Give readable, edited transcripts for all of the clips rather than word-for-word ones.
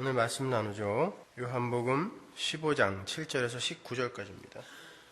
오늘 말씀 나누죠. 요한복음 15장 7절에서 19절까지입니다.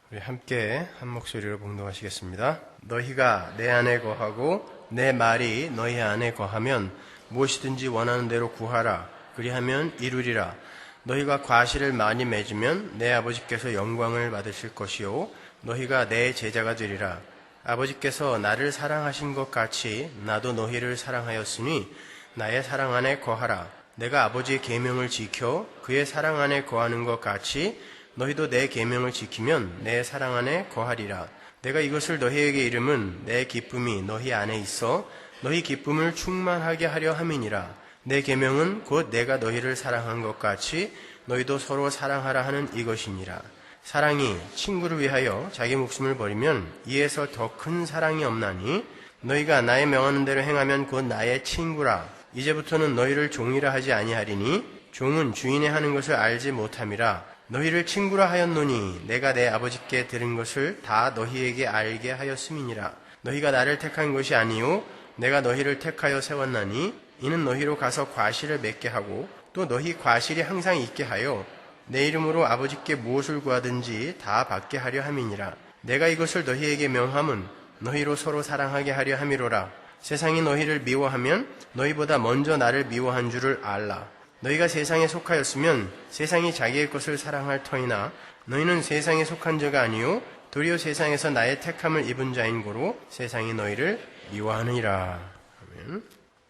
우리 함께 한 목소리로 봉독하시겠습니다. 너희가 내 안에 거하고 내 말이 너희 안에 거하면 무엇이든지 원하는 대로 구하라. 그리하면 이루리라. 너희가 과실을 많이 맺으면 내 아버지께서 영광을 받으실 것이요 너희가 내 제자가 되리라. 아버지께서 나를 사랑하신 것 같이 나도 너희를 사랑하였으니 나의 사랑 안에 거하라. 내가 아버지의 계명을 지켜 그의 사랑 안에 거하는 것 같이 너희도 내 계명을 지키면 내 사랑 안에 거하리라. 내가 이것을 너희에게 이름은 내 기쁨이 너희 안에 있어 너희 기쁨을 충만하게 하려 함이니라. 내 계명은 곧 내가 너희를 사랑한 것 같이 너희도 서로 사랑하라 하는 이것이니라. 사랑이 친구를 위하여 자기 목숨을 버리면 이에서 더 큰 사랑이 없나니 너희가 나의 명하는 대로 행하면 곧 나의 친구라. 이제부터는 너희를 종이라 하지 아니하리니 종은 주인의 하는 것을 알지 못함이라. 너희를 친구라 하였노니 내가 내 아버지께 들은 것을 다 너희에게 알게 하였음이니라. 너희가 나를 택한 것이 아니요 내가 너희를 택하여 세웠나니 이는 너희로 가서 과실을 맺게 하고 또 너희 과실이 항상 있게 하여 내 이름으로 아버지께 무엇을 구하든지 다 받게 하려 함이니라. 내가 이것을 너희에게 명함은 너희로 서로 사랑하게 하려 함이로라. 세상이 너희를 미워하면 너희보다 먼저 나를 미워한 줄을 알라. 너희가 세상에 속하였으면 세상이 자기의 것을 사랑할 터이나 너희는 세상에 속한 자가 아니요 도리어 세상에서 나의 택함을 입은 자인 고로 세상이 너희를 미워하느니라. 아멘.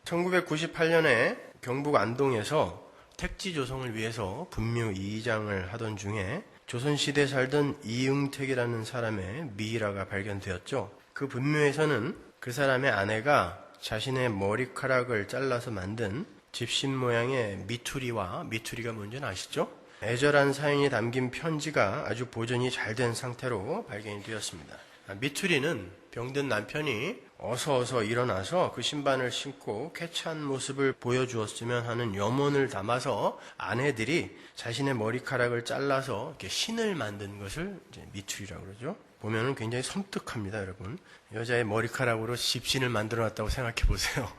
1998년에 경북 안동에서 택지 조성을 위해서 분묘 이장을 하던 중에 조선시대에 살던 이응택이라는 사람의 미이라가 발견되었죠. 그 분묘에서는 그 사람의 아내가 자신의 머리카락을 잘라서 만든 집신 모양의 미투리와, 미투리가 뭔지는 아시죠? 애절한 사연이 담긴 편지가 아주 보존이 잘 된 상태로 발견이 되었습니다. 미투리는 병든 남편이 어서 일어나서 그 신반을 신고 쾌차한 모습을 보여주었으면 하는 염원을 담아서 아내들이 자신의 머리카락을 잘라서 이렇게 신을 만든 것을 이제 미투리라고 그러죠. 보면은 굉장히 섬뜩합니다, 여러분. 여자의 머리카락으로 집신을 만들어 놨다고 생각해 보세요.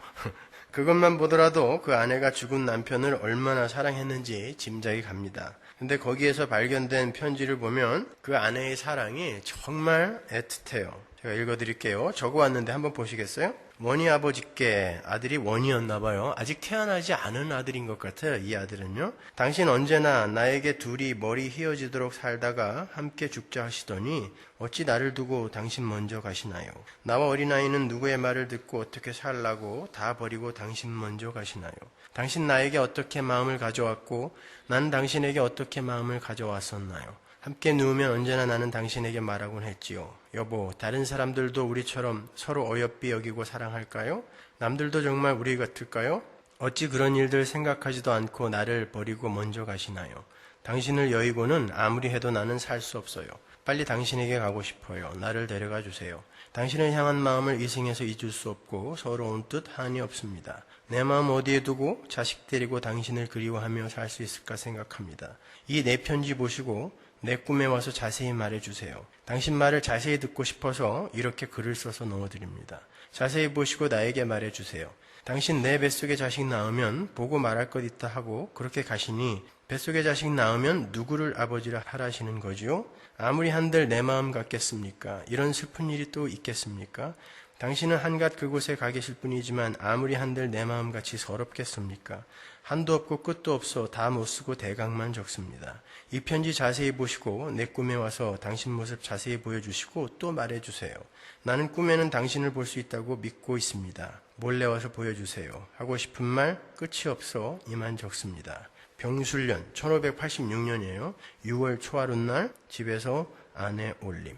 그것만 보더라도 그 아내가 죽은 남편을 얼마나 사랑했는지 짐작이 갑니다. 근데 거기에서 발견된 편지를 보면 그 아내의 사랑이 정말 애틋해요. 제가 읽어드릴게요. 적어왔는데 한번 보시겠어요? 원희 아버지께, 아들이 원희였나 봐요. 아직 태어나지 않은 아들인 것 같아요. 이 아들은요. 당신 언제나 나에게 둘이 머리 휘어지도록 살다가 함께 죽자 하시더니 어찌 나를 두고 당신 먼저 가시나요? 나와 어린아이는 누구의 말을 듣고 어떻게 살라고 다 버리고 당신 먼저 가시나요? 당신 나에게 어떻게 마음을 가져왔고 난 당신에게 어떻게 마음을 가져왔었나요? 함께 누우면 언제나 나는 당신에게 말하곤 했지요. 여보, 다른 사람들도 우리처럼 서로 어여삐 여기고 사랑할까요? 남들도 정말 우리 같을까요? 어찌 그런 일들 생각하지도 않고 나를 버리고 먼저 가시나요? 당신을 여의고는 아무리 해도 나는 살 수 없어요. 빨리 당신에게 가고 싶어요. 나를 데려가 주세요. 당신을 향한 마음을 이승에서 잊을 수 없고 서러운 뜻 한이 없습니다. 내 마음 어디에 두고 자식 데리고 당신을 그리워하며 살 수 있을까 생각합니다. 이 내 편지 보시고 내 꿈에 와서 자세히 말해주세요. 당신 말을 자세히 듣고 싶어서 이렇게 글을 써서 넣어드립니다. 자세히 보시고 나에게 말해주세요. 당신 내 뱃속에 자식 낳으면 보고 말할 것 있다 하고 그렇게 가시니 뱃속에 자식 낳으면 누구를 아버지라 하라시는 거지요? 아무리 한들 내 마음 같겠습니까? 이런 슬픈 일이 또 있겠습니까? 당신은 한갓 그곳에 가 계실 뿐이지만 아무리 한들 내 마음같이 서럽겠습니까? 한도 없고 끝도 없어 다 못쓰고 대강만 적습니다. 이 편지 자세히 보시고 내 꿈에 와서 당신 모습 자세히 보여주시고 또 말해주세요. 나는 꿈에는 당신을 볼 수 있다고 믿고 있습니다. 몰래 와서 보여주세요. 하고 싶은 말 끝이 없어 이만 적습니다. 병술년 1586년이에요. 6월 초하룻날 집에서 아내 올림.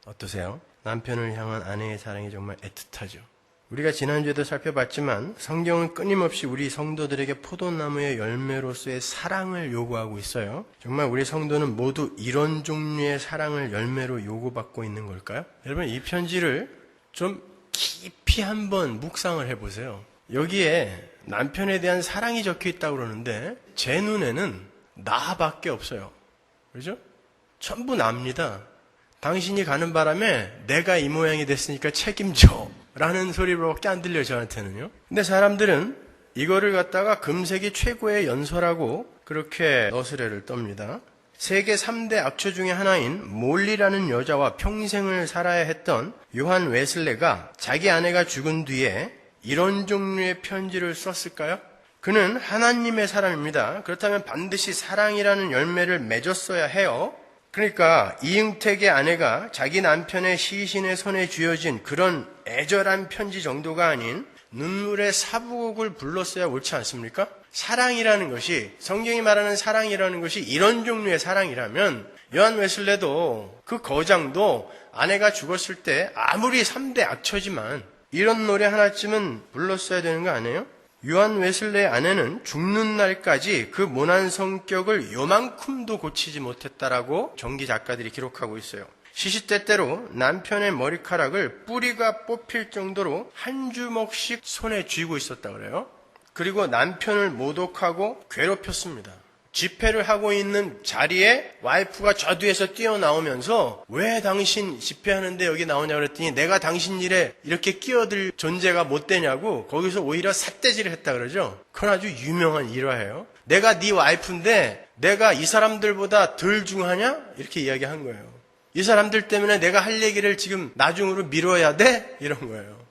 어떠세요? 남편을 향한 아내의 사랑이 정말 애틋하죠. 우리가 지난주에도 살펴봤지만 성경은 끊임없이 우리 성도들에게 포도나무의 열매로서의 사랑을 요구하고 있어요. 정말 우리 성도는 모두 이런 종류의 사랑을 열매로 요구받고 있는 걸까요? 여러분, 이 편지를 좀 깊이 한번 묵상을 해보세요. 여기에 남편에 대한 사랑이 적혀 있다고 그러는데 제 눈에는 나밖에 없어요. 그렇죠? 전부 납니다. 당신이 가는 바람에 내가 이 모양이 됐으니까 책임져 라는 소리밖에 안 들려요, 저한테는요. 근데 사람들은 이거를 갖다가 금색이 최고의 연소라고 그렇게 너스레를 떱니다. 세계 3대 악처 중에 하나인 몰리라는 여자와 평생을 살아야 했던 요한 웨슬레가 자기 아내가 죽은 뒤에 이런 종류의 편지를 썼을까요? 그는 하나님의 사람입니다. 그렇다면 반드시 사랑이라는 열매를 맺었어야 해요. 그러니까 이응택의 아내가 자기 남편의 시신의 손에 쥐어진 그런 애절한 편지 정도가 아닌 눈물의 사부곡을 불렀어야 옳지 않습니까? 사랑이라는 것이, 성경이 말하는 사랑이라는 것이 이런 종류의 사랑이라면 요한 웨슬레도 그 거장도 아내가 죽었을 때 아무리 3대 악처지만 이런 노래 하나쯤은 불렀어야 되는 거 아니에요? 요한 웨슬레의 아내는 죽는 날까지 그 모난 성격을 요만큼도 고치지 못했다라고 전기 작가들이 기록하고 있어요. 시시때때로 남편의 머리카락을 뿌리가 뽑힐 정도로 한 주먹씩 손에 쥐고 있었다 그래요. 그리고 남편을 모독하고 괴롭혔습니다. 집회를 하고 있는 자리에 와이프가 저 뒤에서 뛰어나오면서 왜 당신 집회하는데 여기 나오냐고 그랬더니 내가 당신 일에 이렇게 끼어들 존재가 못 되냐고 거기서 오히려 삿대질을 했다 그러죠. 그건 아주 유명한 일화예요. 내가 네 와이프인데 내가 이 사람들보다 덜 중하냐? 이렇게 이야기한 거예요. 이 사람들 때문에 내가 할 얘기를 지금 나중으로 미뤄야 돼? 이런 거예요.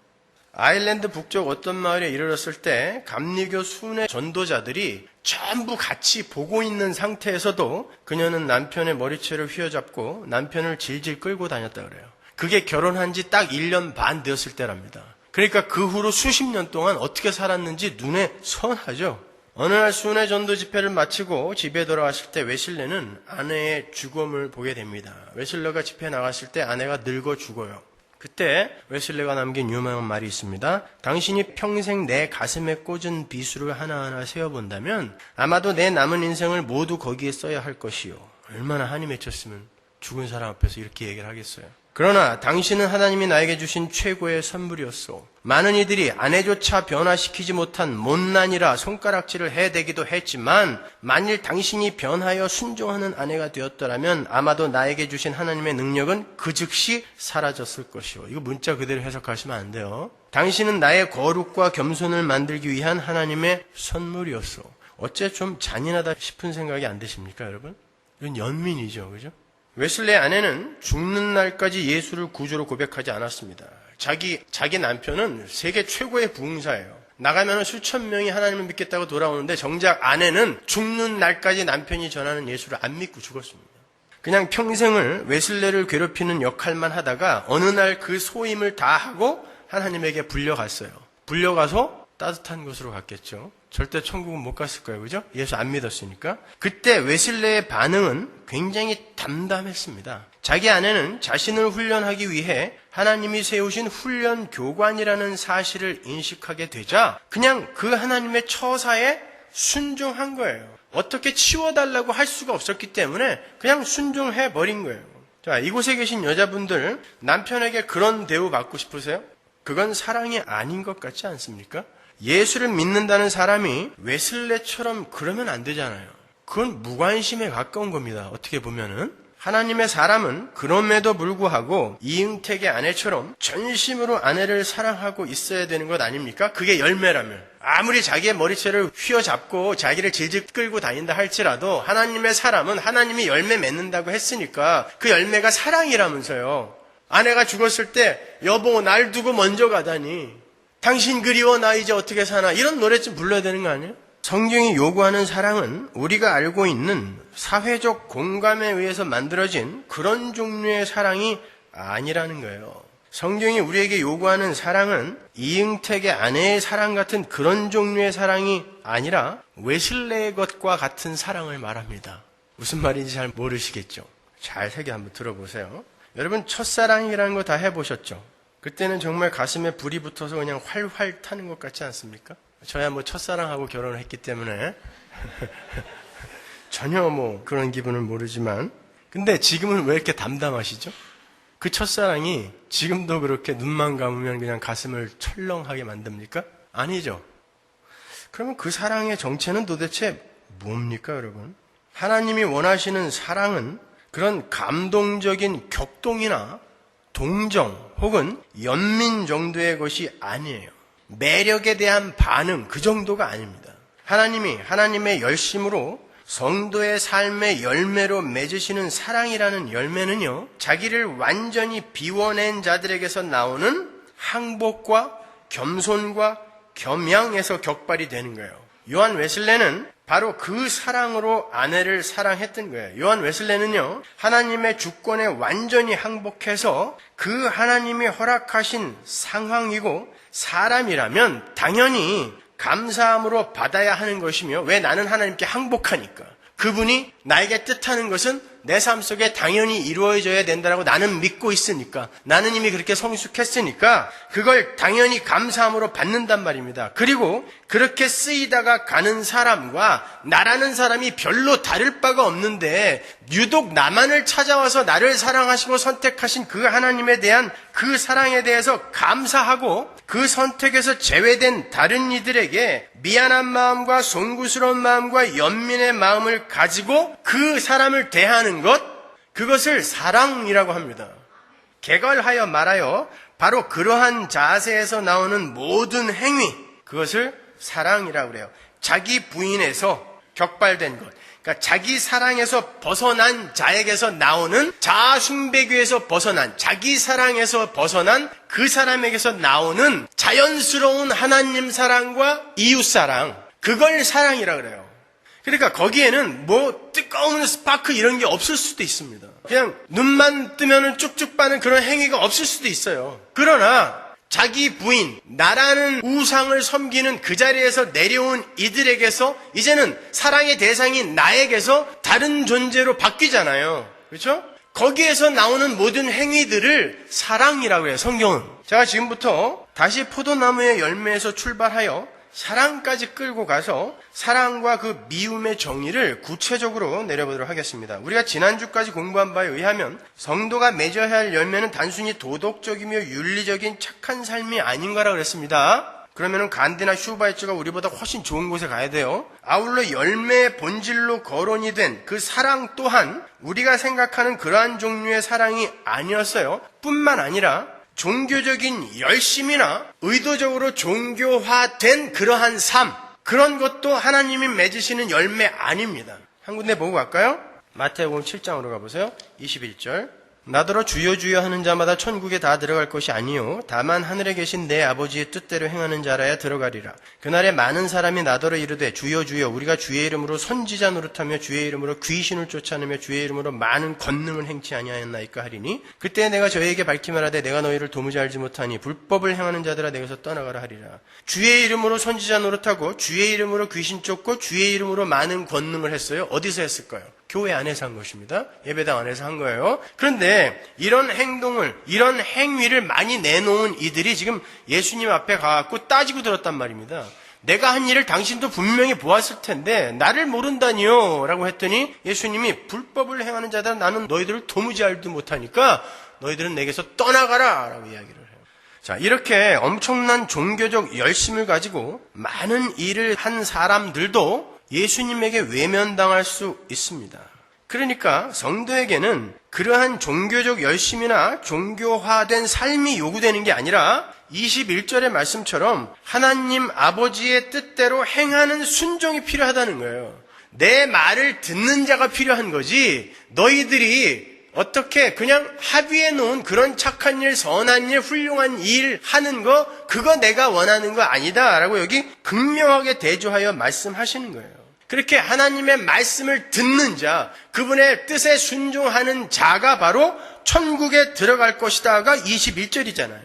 아일랜드 북쪽 어떤 마을에 이르렀을 때 감리교 순회 전도자들이 전부 같이 보고 있는 상태에서도 그녀는 남편의 머리채를 휘어잡고 남편을 질질 끌고 다녔다 그래요. 그게 결혼한 지 딱 1년 반 되었을 때랍니다. 그러니까 그 후로 수십 년 동안 어떻게 살았는지 눈에 선하죠. 어느 날 순회 전도 집회를 마치고 집에 돌아왔을 때 웨슬레는 아내의 죽음을 보게 됩니다. 웨슬레가 집회에 나갔을 때 아내가 늙어 죽어요. 그때 웨슬레가 남긴 유명한 말이 있습니다. 당신이 평생 내 가슴에 꽂은 비수를 하나하나 세어본다면 아마도 내 남은 인생을 모두 거기에 써야 할 것이요. 얼마나 한이 맺혔으면 죽은 사람 앞에서 이렇게 얘기를 하겠어요. 그러나 당신은 하나님이 나에게 주신 최고의 선물이었소. 많은 이들이 아내조차 변화시키지 못한 못난이라 손가락질을 해대기도 했지만 만일 당신이 변하여 순종하는 아내가 되었더라면 아마도 나에게 주신 하나님의 능력은 그 즉시 사라졌을 것이오. 이거 문자 그대로 해석하시면 안 돼요. 당신은 나의 거룩과 겸손을 만들기 위한 하나님의 선물이었소. 어째 좀 잔인하다 싶은 생각이 안 드십니까, 여러분? 이건 연민이죠, 그죠? 웨슬레의 아내는 죽는 날까지 예수를 구주로 고백하지 않았습니다. 자기 남편은 세계 최고의 부흥사예요. 나가면 수천 명이 하나님을 믿겠다고 돌아오는데 정작 아내는 죽는 날까지 남편이 전하는 예수를 안 믿고 죽었습니다. 그냥 평생을 웨슬레를 괴롭히는 역할만 하다가 어느 날 그 소임을 다 하고 하나님에게 불려갔어요. 불려가서 따뜻한 곳으로 갔겠죠. 절대 천국은 못 갔을 거예요. 그죠? 예수 안 믿었으니까. 그때 웨슬레의 반응은 굉장히 담담했습니다. 자기 아내는 자신을 훈련하기 위해 하나님이 세우신 훈련 교관이라는 사실을 인식하게 되자 그냥 그 하나님의 처사에 순종한 거예요. 어떻게 치워달라고 할 수가 없었기 때문에 그냥 순종해버린 거예요. 자, 이곳에 계신 여자분들 남편에게 그런 대우 받고 싶으세요? 그건 사랑이 아닌 것 같지 않습니까? 예수를 믿는다는 사람이 웨슬레처럼 그러면 안 되잖아요. 그건 무관심에 가까운 겁니다. 어떻게 보면은. 하나님의 사람은 그럼에도 불구하고 이응택의 아내처럼 전심으로 아내를 사랑하고 있어야 되는 것 아닙니까? 그게 열매라면. 아무리 자기의 머리채를 휘어잡고 자기를 질질 끌고 다닌다 할지라도 하나님의 사람은 하나님이 열매 맺는다고 했으니까 그 열매가 사랑이라면서요. 아내가 죽었을 때 여보 날 두고 먼저 가다니 당신 그리워 나 이제 어떻게 사나 이런 노래 좀 불러야 되는 거 아니에요? 성경이 요구하는 사랑은 우리가 알고 있는 사회적 공감에 의해서 만들어진 그런 종류의 사랑이 아니라는 거예요. 성경이 우리에게 요구하는 사랑은 이응택의 아내의 사랑 같은 그런 종류의 사랑이 아니라 웨슬레의 것과 같은 사랑을 말합니다. 무슨 말인지 잘 모르시겠죠? 잘 새겨 한번 들어보세요. 여러분 첫사랑이라는 거 다 해보셨죠? 그때는 정말 가슴에 불이 붙어서 그냥 활활 타는 것 같지 않습니까? 저야 뭐 첫사랑하고 결혼을 했기 때문에 전혀 뭐 그런 기분은 모르지만 근데 지금은 왜 이렇게 담담하시죠? 그 첫사랑이 지금도 그렇게 눈만 감으면 그냥 가슴을 철렁하게 만듭니까? 아니죠. 그러면 그 사랑의 정체는 도대체 뭡니까, 여러분? 하나님이 원하시는 사랑은 그런 감동적인 격동이나 동정 혹은 연민 정도의 것이 아니에요. 매력에 대한 반응, 그 정도가 아닙니다. 하나님이 하나님의 열심으로 성도의 삶의 열매로 맺으시는 사랑이라는 열매는요, 자기를 완전히 비워낸 자들에게서 나오는 항복과 겸손과 겸양에서 격발이 되는 거예요. 요한 웨슬레는 바로 그 사랑으로 아내를 사랑했던 거예요. 요한 웨슬레는요, 하나님의 주권에 완전히 항복해서 그 하나님이 허락하신 상황이고 사람이라면 당연히 감사함으로 받아야 하는 것이며, 왜? 나는 하나님께 항복하니까. 그분이 나에게 뜻하는 것은 내 삶 속에 당연히 이루어져야 된다고 나는 믿고 있으니까, 나는 이미 그렇게 성숙했으니까 그걸 당연히 감사함으로 받는단 말입니다. 그리고 그렇게 쓰이다가 가는 사람과 나라는 사람이 별로 다를 바가 없는데 유독 나만을 찾아와서 나를 사랑하시고 선택하신 그 하나님에 대한 그 사랑에 대해서 감사하고, 그 선택에서 제외된 다른 이들에게 미안한 마음과 송구스러운 마음과 연민의 마음을 가지고 그 사람을 대하는 것, 그것을 사랑이라고 합니다. 개걸하여 말하여 바로 그러한 자세에서 나오는 모든 행위, 그것을 사랑이라고 그래요. 자기 부인에서 격발된 것, 그러니까 자기 사랑에서 벗어난 자에게서 나오는, 자아 숭배교에서 벗어난, 자기 사랑에서 벗어난 그 사람에게서 나오는 자연스러운 하나님 사랑과 이웃 사랑, 그걸 사랑이라고 그래요. 그러니까 거기에는 뭐 뜨거운 스파크 이런 게 없을 수도 있습니다. 그냥 눈만 뜨면은 쭉쭉 빠는 그런 행위가 없을 수도 있어요. 그러나 자기 부인, 나라는 우상을 섬기는 그 자리에서 내려온 이들에게서 이제는 사랑의 대상이 나에게서 다른 존재로 바뀌잖아요. 그렇죠? 거기에서 나오는 모든 행위들을 사랑이라고 해요, 성경은. 제가 지금부터 다시 포도나무의 열매에서 출발하여 사랑까지 끌고 가서 사랑과 그 미움의 정의를 구체적으로 내려보도록 하겠습니다. 우리가 지난주까지 공부한 바에 의하면 성도가 맺어야 할 열매는 단순히 도덕적이며 윤리적인 착한 삶이 아닌가라고 그랬습니다. 그러면은 간디나 슈바이처가 우리보다 훨씬 좋은 곳에 가야 돼요. 아울러 열매의 본질로 거론이 된 그 사랑 또한 우리가 생각하는 그러한 종류의 사랑이 아니었어요. 뿐만 아니라 종교적인 열심이나 의도적으로 종교화된 그러한 삶, 그런 것도 하나님이 맺으시는 열매 아닙니다. 한 군데 보고 갈까요? 마태복음 7장으로 가보세요. 21절. 나더러 주여 주여 하는 자마다 천국에 다 들어갈 것이 아니요 다만 하늘에 계신 내 아버지의 뜻대로 행하는 자라야 들어가리라. 그날에 많은 사람이 나더러 이르되 주여 주여 우리가 주의 이름으로 선지자 노릇하며 주의 이름으로 귀신을 쫓아내며 주의 이름으로 많은 권능을 행치 아니하였나이까 하리니 그때 내가 저희에게 밝히 말하되 내가 너희를 도무지 알지 못하니 불법을 행하는 자들아 내게서 떠나가라 하리라. 주의 이름으로 선지자 노릇하고 주의 이름으로 귀신 쫓고 주의 이름으로 많은 권능을 했어요. 어디서 했을까요? 교회 안에서 한 것입니다. 예배당 안에서 한 거예요. 그런데 이런 행동을, 이런 행위를 많이 내놓은 이들이 지금 예수님 앞에 가갖고 따지고 들었단 말입니다. 내가 한 일을 당신도 분명히 보았을 텐데 나를 모른다니요 라고 했더니 예수님이 불법을 행하는 자들은 나는 너희들을 도무지 알지도 못하니까 너희들은 내게서 떠나가라 라고 이야기를 해요. 자, 이렇게 엄청난 종교적 열심을 가지고 많은 일을 한 사람들도 예수님에게 외면당할 수 있습니다. 그러니까 성도에게는 그러한 종교적 열심이나 종교화된 삶이 요구되는 게 아니라 21절의 말씀처럼 하나님 아버지의 뜻대로 행하는 순종이 필요하다는 거예요. 내 말을 듣는 자가 필요한 거지, 너희들이 어떻게 그냥 합의해 놓은 그런 착한 일, 선한 일, 훌륭한 일 하는 거, 그거 내가 원하는 거 아니다 라고 여기 극명하게 대조하여 말씀하시는 거예요. 그렇게 하나님의 말씀을 듣는 자, 그분의 뜻에 순종하는 자가 바로 천국에 들어갈 것이다가 21절이잖아요.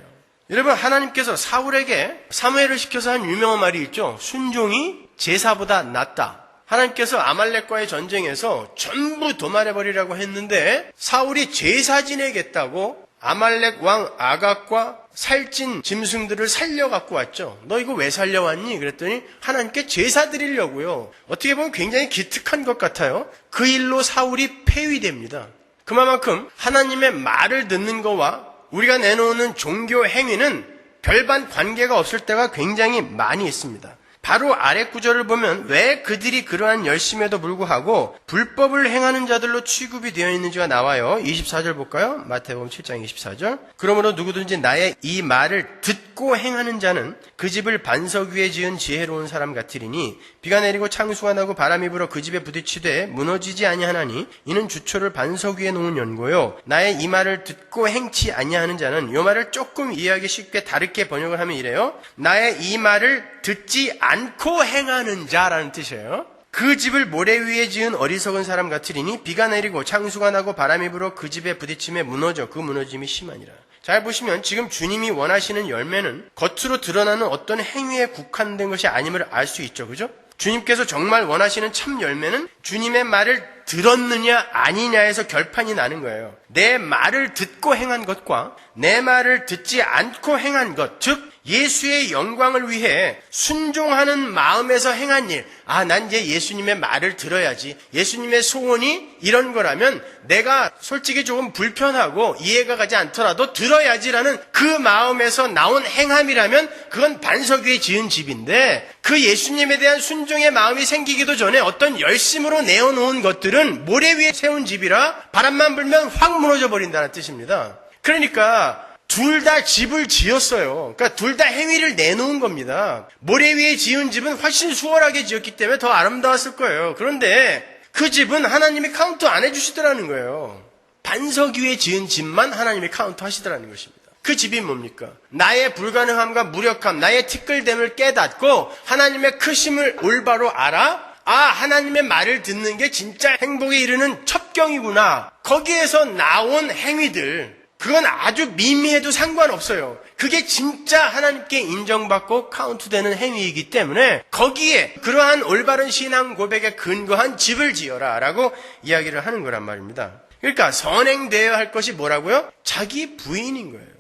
여러분, 하나님께서 사울에게 사무엘을 시켜서 한 유명한 말이 있죠. 순종이 제사보다 낫다. 하나님께서 아말렉과의 전쟁에서 전부 도말해버리라고 했는데 사울이 제사 지내겠다고 아말렉 왕 아각과 살찐 짐승들을 살려갖고 왔죠. 너 이거 왜 살려왔니? 그랬더니 하나님께 제사 드리려고요. 어떻게 보면 굉장히 기특한 것 같아요. 그 일로 사울이 폐위됩니다. 그만큼 하나님의 말을 듣는 거와 우리가 내놓는 종교 행위는 별반 관계가 없을 때가 굉장히 많이 있습니다. 바로 아래 구절을 보면 왜 그들이 그러한 열심에도 불구하고 불법을 행하는 자들로 취급이 되어 있는지가 나와요. 24절 볼까요? 마태복음 7장 24절. 그러므로 누구든지 나의 이 말을 듣고 듣고 행하는 자는 그 집을 반석 위에 지은 지혜로운 사람 같으리니 비가 내리고 창수가 나고 바람이 불어 그 집에 부딪히되 무너지지 아니하나니 이는 주초를 반석 위에 놓은 연고요. 나의 이 말을 듣고 행치 아니하는 자는 이 말을 조금 이해하기 쉽게 다르게 번역을 하면 이래요. 나의 이 말을 듣지 않고 행하는 자라는 뜻이에요. 그 집을 모래 위에 지은 어리석은 사람 같으리니 비가 내리고 창수가 나고 바람이 불어 그 집에 부딪힘에 무너져 그 무너짐이 심하니라. 잘 보시면 지금 주님이 원하시는 열매는 겉으로 드러나는 어떤 행위에 국한된 것이 아님을 알 수 있죠. 그죠? 주님께서 정말 원하시는 참 열매는 주님의 말을 들었느냐 아니냐에서 결판이 나는 거예요. 내 말을 듣고 행한 것과 내 말을 듣지 않고 행한 것, 즉 예수의 영광을 위해 순종하는 마음에서 행한 일. 난 이제 예수님의 말을 들어야지. 예수님의 소원이 이런 거라면 내가 솔직히 조금 불편하고 이해가 가지 않더라도 들어야지라는 그 마음에서 나온 행함이라면 그건 반석 위에 지은 집인데, 그 예수님에 대한 순종의 마음이 생기기도 전에 어떤 열심으로 내어놓은 것들은 모래 위에 세운 집이라 바람만 불면 확 무너져 버린다는 뜻입니다. 그러니까 둘 다 집을 지었어요. 그러니까 둘 다 행위를 내놓은 겁니다. 모래 위에 지은 집은 훨씬 수월하게 지었기 때문에 더 아름다웠을 거예요. 그런데 그 집은 하나님이 카운트 안 해주시더라는 거예요. 반석 위에 지은 집만 하나님이 카운트 하시더라는 것입니다. 그 집이 뭡니까? 나의 불가능함과 무력함, 나의 티끌됨을 깨닫고 하나님의 크심을 올바로 알아? 하나님의 말을 듣는 게 진짜 행복에 이르는 첩경이구나. 거기에서 나온 행위들, 그건 아주 미미해도 상관없어요. 그게 진짜 하나님께 인정받고 카운트되는 행위이기 때문에 거기에 그러한 올바른 신앙 고백에 근거한 집을 지어라 라고 이야기를 하는 거란 말입니다. 그러니까 선행되어야 할 것이 뭐라고요? 자기 부인인 거예요.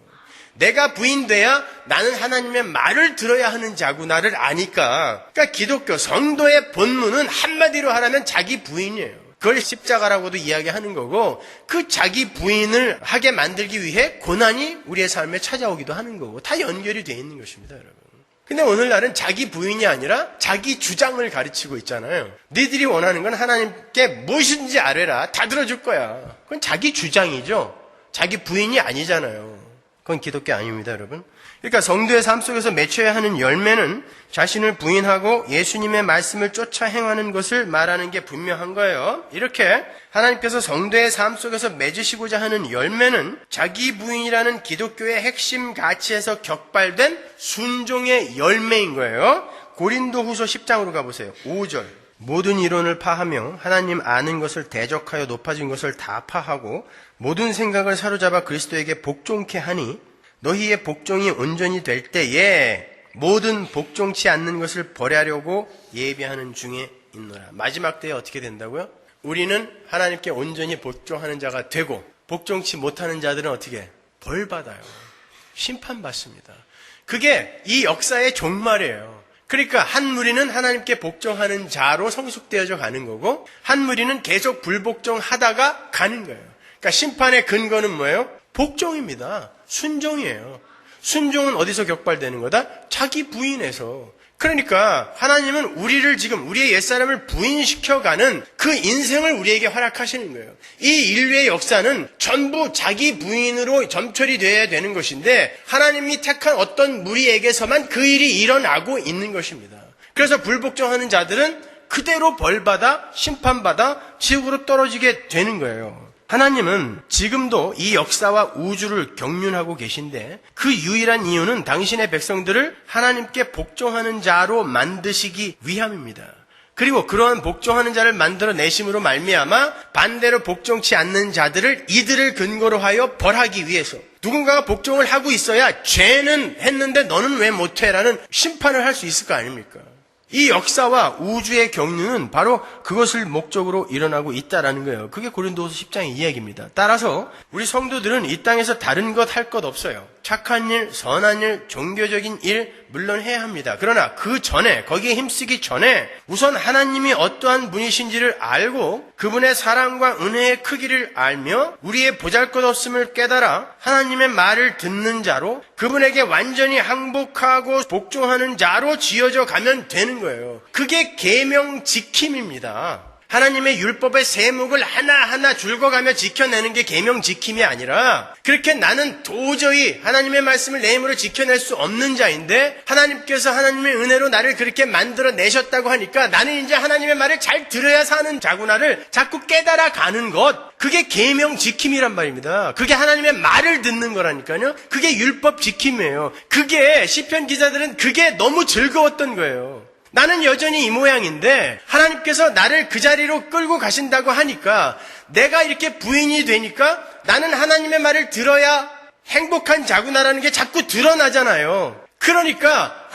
내가 부인돼야 나는 하나님의 말을 들어야 하는 자구나를 아니까. 그러니까 기독교 성도의 본문은 한마디로 하라면 자기 부인이에요. 그걸 십자가라고도 이야기하는 거고, 그 자기 부인을 하게 만들기 위해 고난이 우리의 삶에 찾아오기도 하는 거고, 다 연결이 되어 있는 것입니다, 여러분. 근데 오늘날은 자기 부인이 아니라 자기 주장을 가르치고 있잖아요. 니들이 원하는 건 하나님께 무엇인지 아뢰라. 다 들어줄 거야. 그건 자기 주장이죠. 자기 부인이 아니잖아요. 그건 기독교 아닙니다, 여러분. 그러니까 성도의 삶 속에서 맺혀야 하는 열매는 자신을 부인하고 예수님의 말씀을 쫓아 행하는 것을 말하는 게 분명한 거예요. 이렇게 하나님께서 성도의 삶 속에서 맺으시고자 하는 열매는 자기 부인이라는 기독교의 핵심 가치에서 격발된 순종의 열매인 거예요. 고린도후서 10장으로 가보세요. 5절. 모든 이론을 파하며 하나님 아는 것을 대적하여 높아진 것을 다 파하고 모든 생각을 사로잡아 그리스도에게 복종케 하니 너희의 복종이 온전히 될 때에 모든 복종치 않는 것을 버리려고 예비하는 중에 있노라. 마지막 때에 어떻게 된다고요? 우리는 하나님께 온전히 복종하는 자가 되고 복종치 못하는 자들은 어떻게? 벌 받아요. 심판받습니다. 그게 이 역사의 종말이에요. 그러니까 한 무리는 하나님께 복종하는 자로 성숙되어져 가는 거고 한 무리는 계속 불복종하다가 가는 거예요. 그러니까 심판의 근거는 뭐예요? 복종입니다. 순종이에요. 순종은 어디서 격발되는 거다? 자기 부인에서. 그러니까 하나님은 우리를 지금 우리의 옛사람을 부인시켜가는 그 인생을 우리에게 허락하시는 거예요. 이 인류의 역사는 전부 자기 부인으로 점철이 되어야 되는 것인데 하나님이 택한 어떤 무리에게서만 그 일이 일어나고 있는 것입니다. 그래서 불복종하는 자들은 그대로 벌받아 심판받아 지옥으로 떨어지게 되는 거예요. 하나님은 지금도 이 역사와 우주를 경륜하고 계신데 그 유일한 이유는 당신의 백성들을 하나님께 복종하는 자로 만드시기 위함입니다. 그리고 그러한 복종하는 자를 만들어내심으로 말미암아 반대로 복종치 않는 자들을 이들을 근거로 하여 벌하기 위해서 누군가가 복종을 하고 있어야 죄는 했는데 너는 왜 못해? 라는 심판을 할 수 있을 거 아닙니까? 이 역사와 우주의 경륜은 바로 그것을 목적으로 일어나고 있다라는 거예요. 그게 고린도후서 10장의 이야기입니다. 따라서 우리 성도들은 이 땅에서 다른 것 할 것 없어요. 착한 일, 선한 일, 종교적인 일 물론 해야 합니다. 그러나 그 전에, 거기에 힘쓰기 전에 우선 하나님이 어떠한 분이신지를 알고 그분의 사랑과 은혜의 크기를 알며 우리의 보잘것없음을 깨달아 하나님의 말을 듣는 자로 그분에게 완전히 항복하고 복종하는 자로 지어져 가면 되는 거예요. 그게 계명 지킴입니다. 하나님의 율법의 세목을 하나하나 줄거가며 지켜내는 게 계명 지킴이 아니라 그렇게 나는 도저히 하나님의 말씀을 내 힘으로 지켜낼 수 없는 자인데 하나님께서 하나님의 은혜로 나를 그렇게 만들어내셨다고 하니까 나는 이제 하나님의 말을 잘 들어야 사는 자구나를 자꾸 깨달아 가는 것, 그게 계명 지킴이란 말입니다. 그게 하나님의 말을 듣는 거라니까요. 그게 율법 지킴이에요. 그게 시편 기자들은 그게 너무 즐거웠던 거예요. 나는 여전히 이 모양인데 하나님께서 나를 그 자리로 끌고 가신다고 하니까 내가 이렇게 부인이 되니까 나는 하나님의 말을 들어야 행복한 자구나라는 게 자꾸 드러나잖아요. 그러니까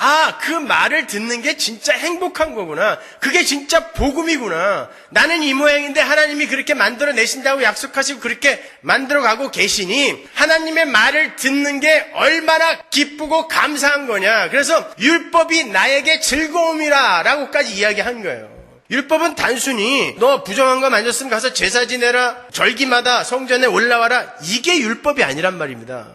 그 말을 듣는 게 진짜 행복한 거구나. 그게 진짜 복음이구나. 나는 이 모양인데 하나님이 그렇게 만들어내신다고 약속하시고 그렇게 만들어가고 계시니 하나님의 말을 듣는 게 얼마나 기쁘고 감사한 거냐. 그래서 율법이 나에게 즐거움이라 라고까지 이야기한 거예요. 율법은 단순히 너 부정한 거 만졌으면 가서 제사 지내라, 절기마다 성전에 올라와라, 이게 율법이 아니란 말입니다.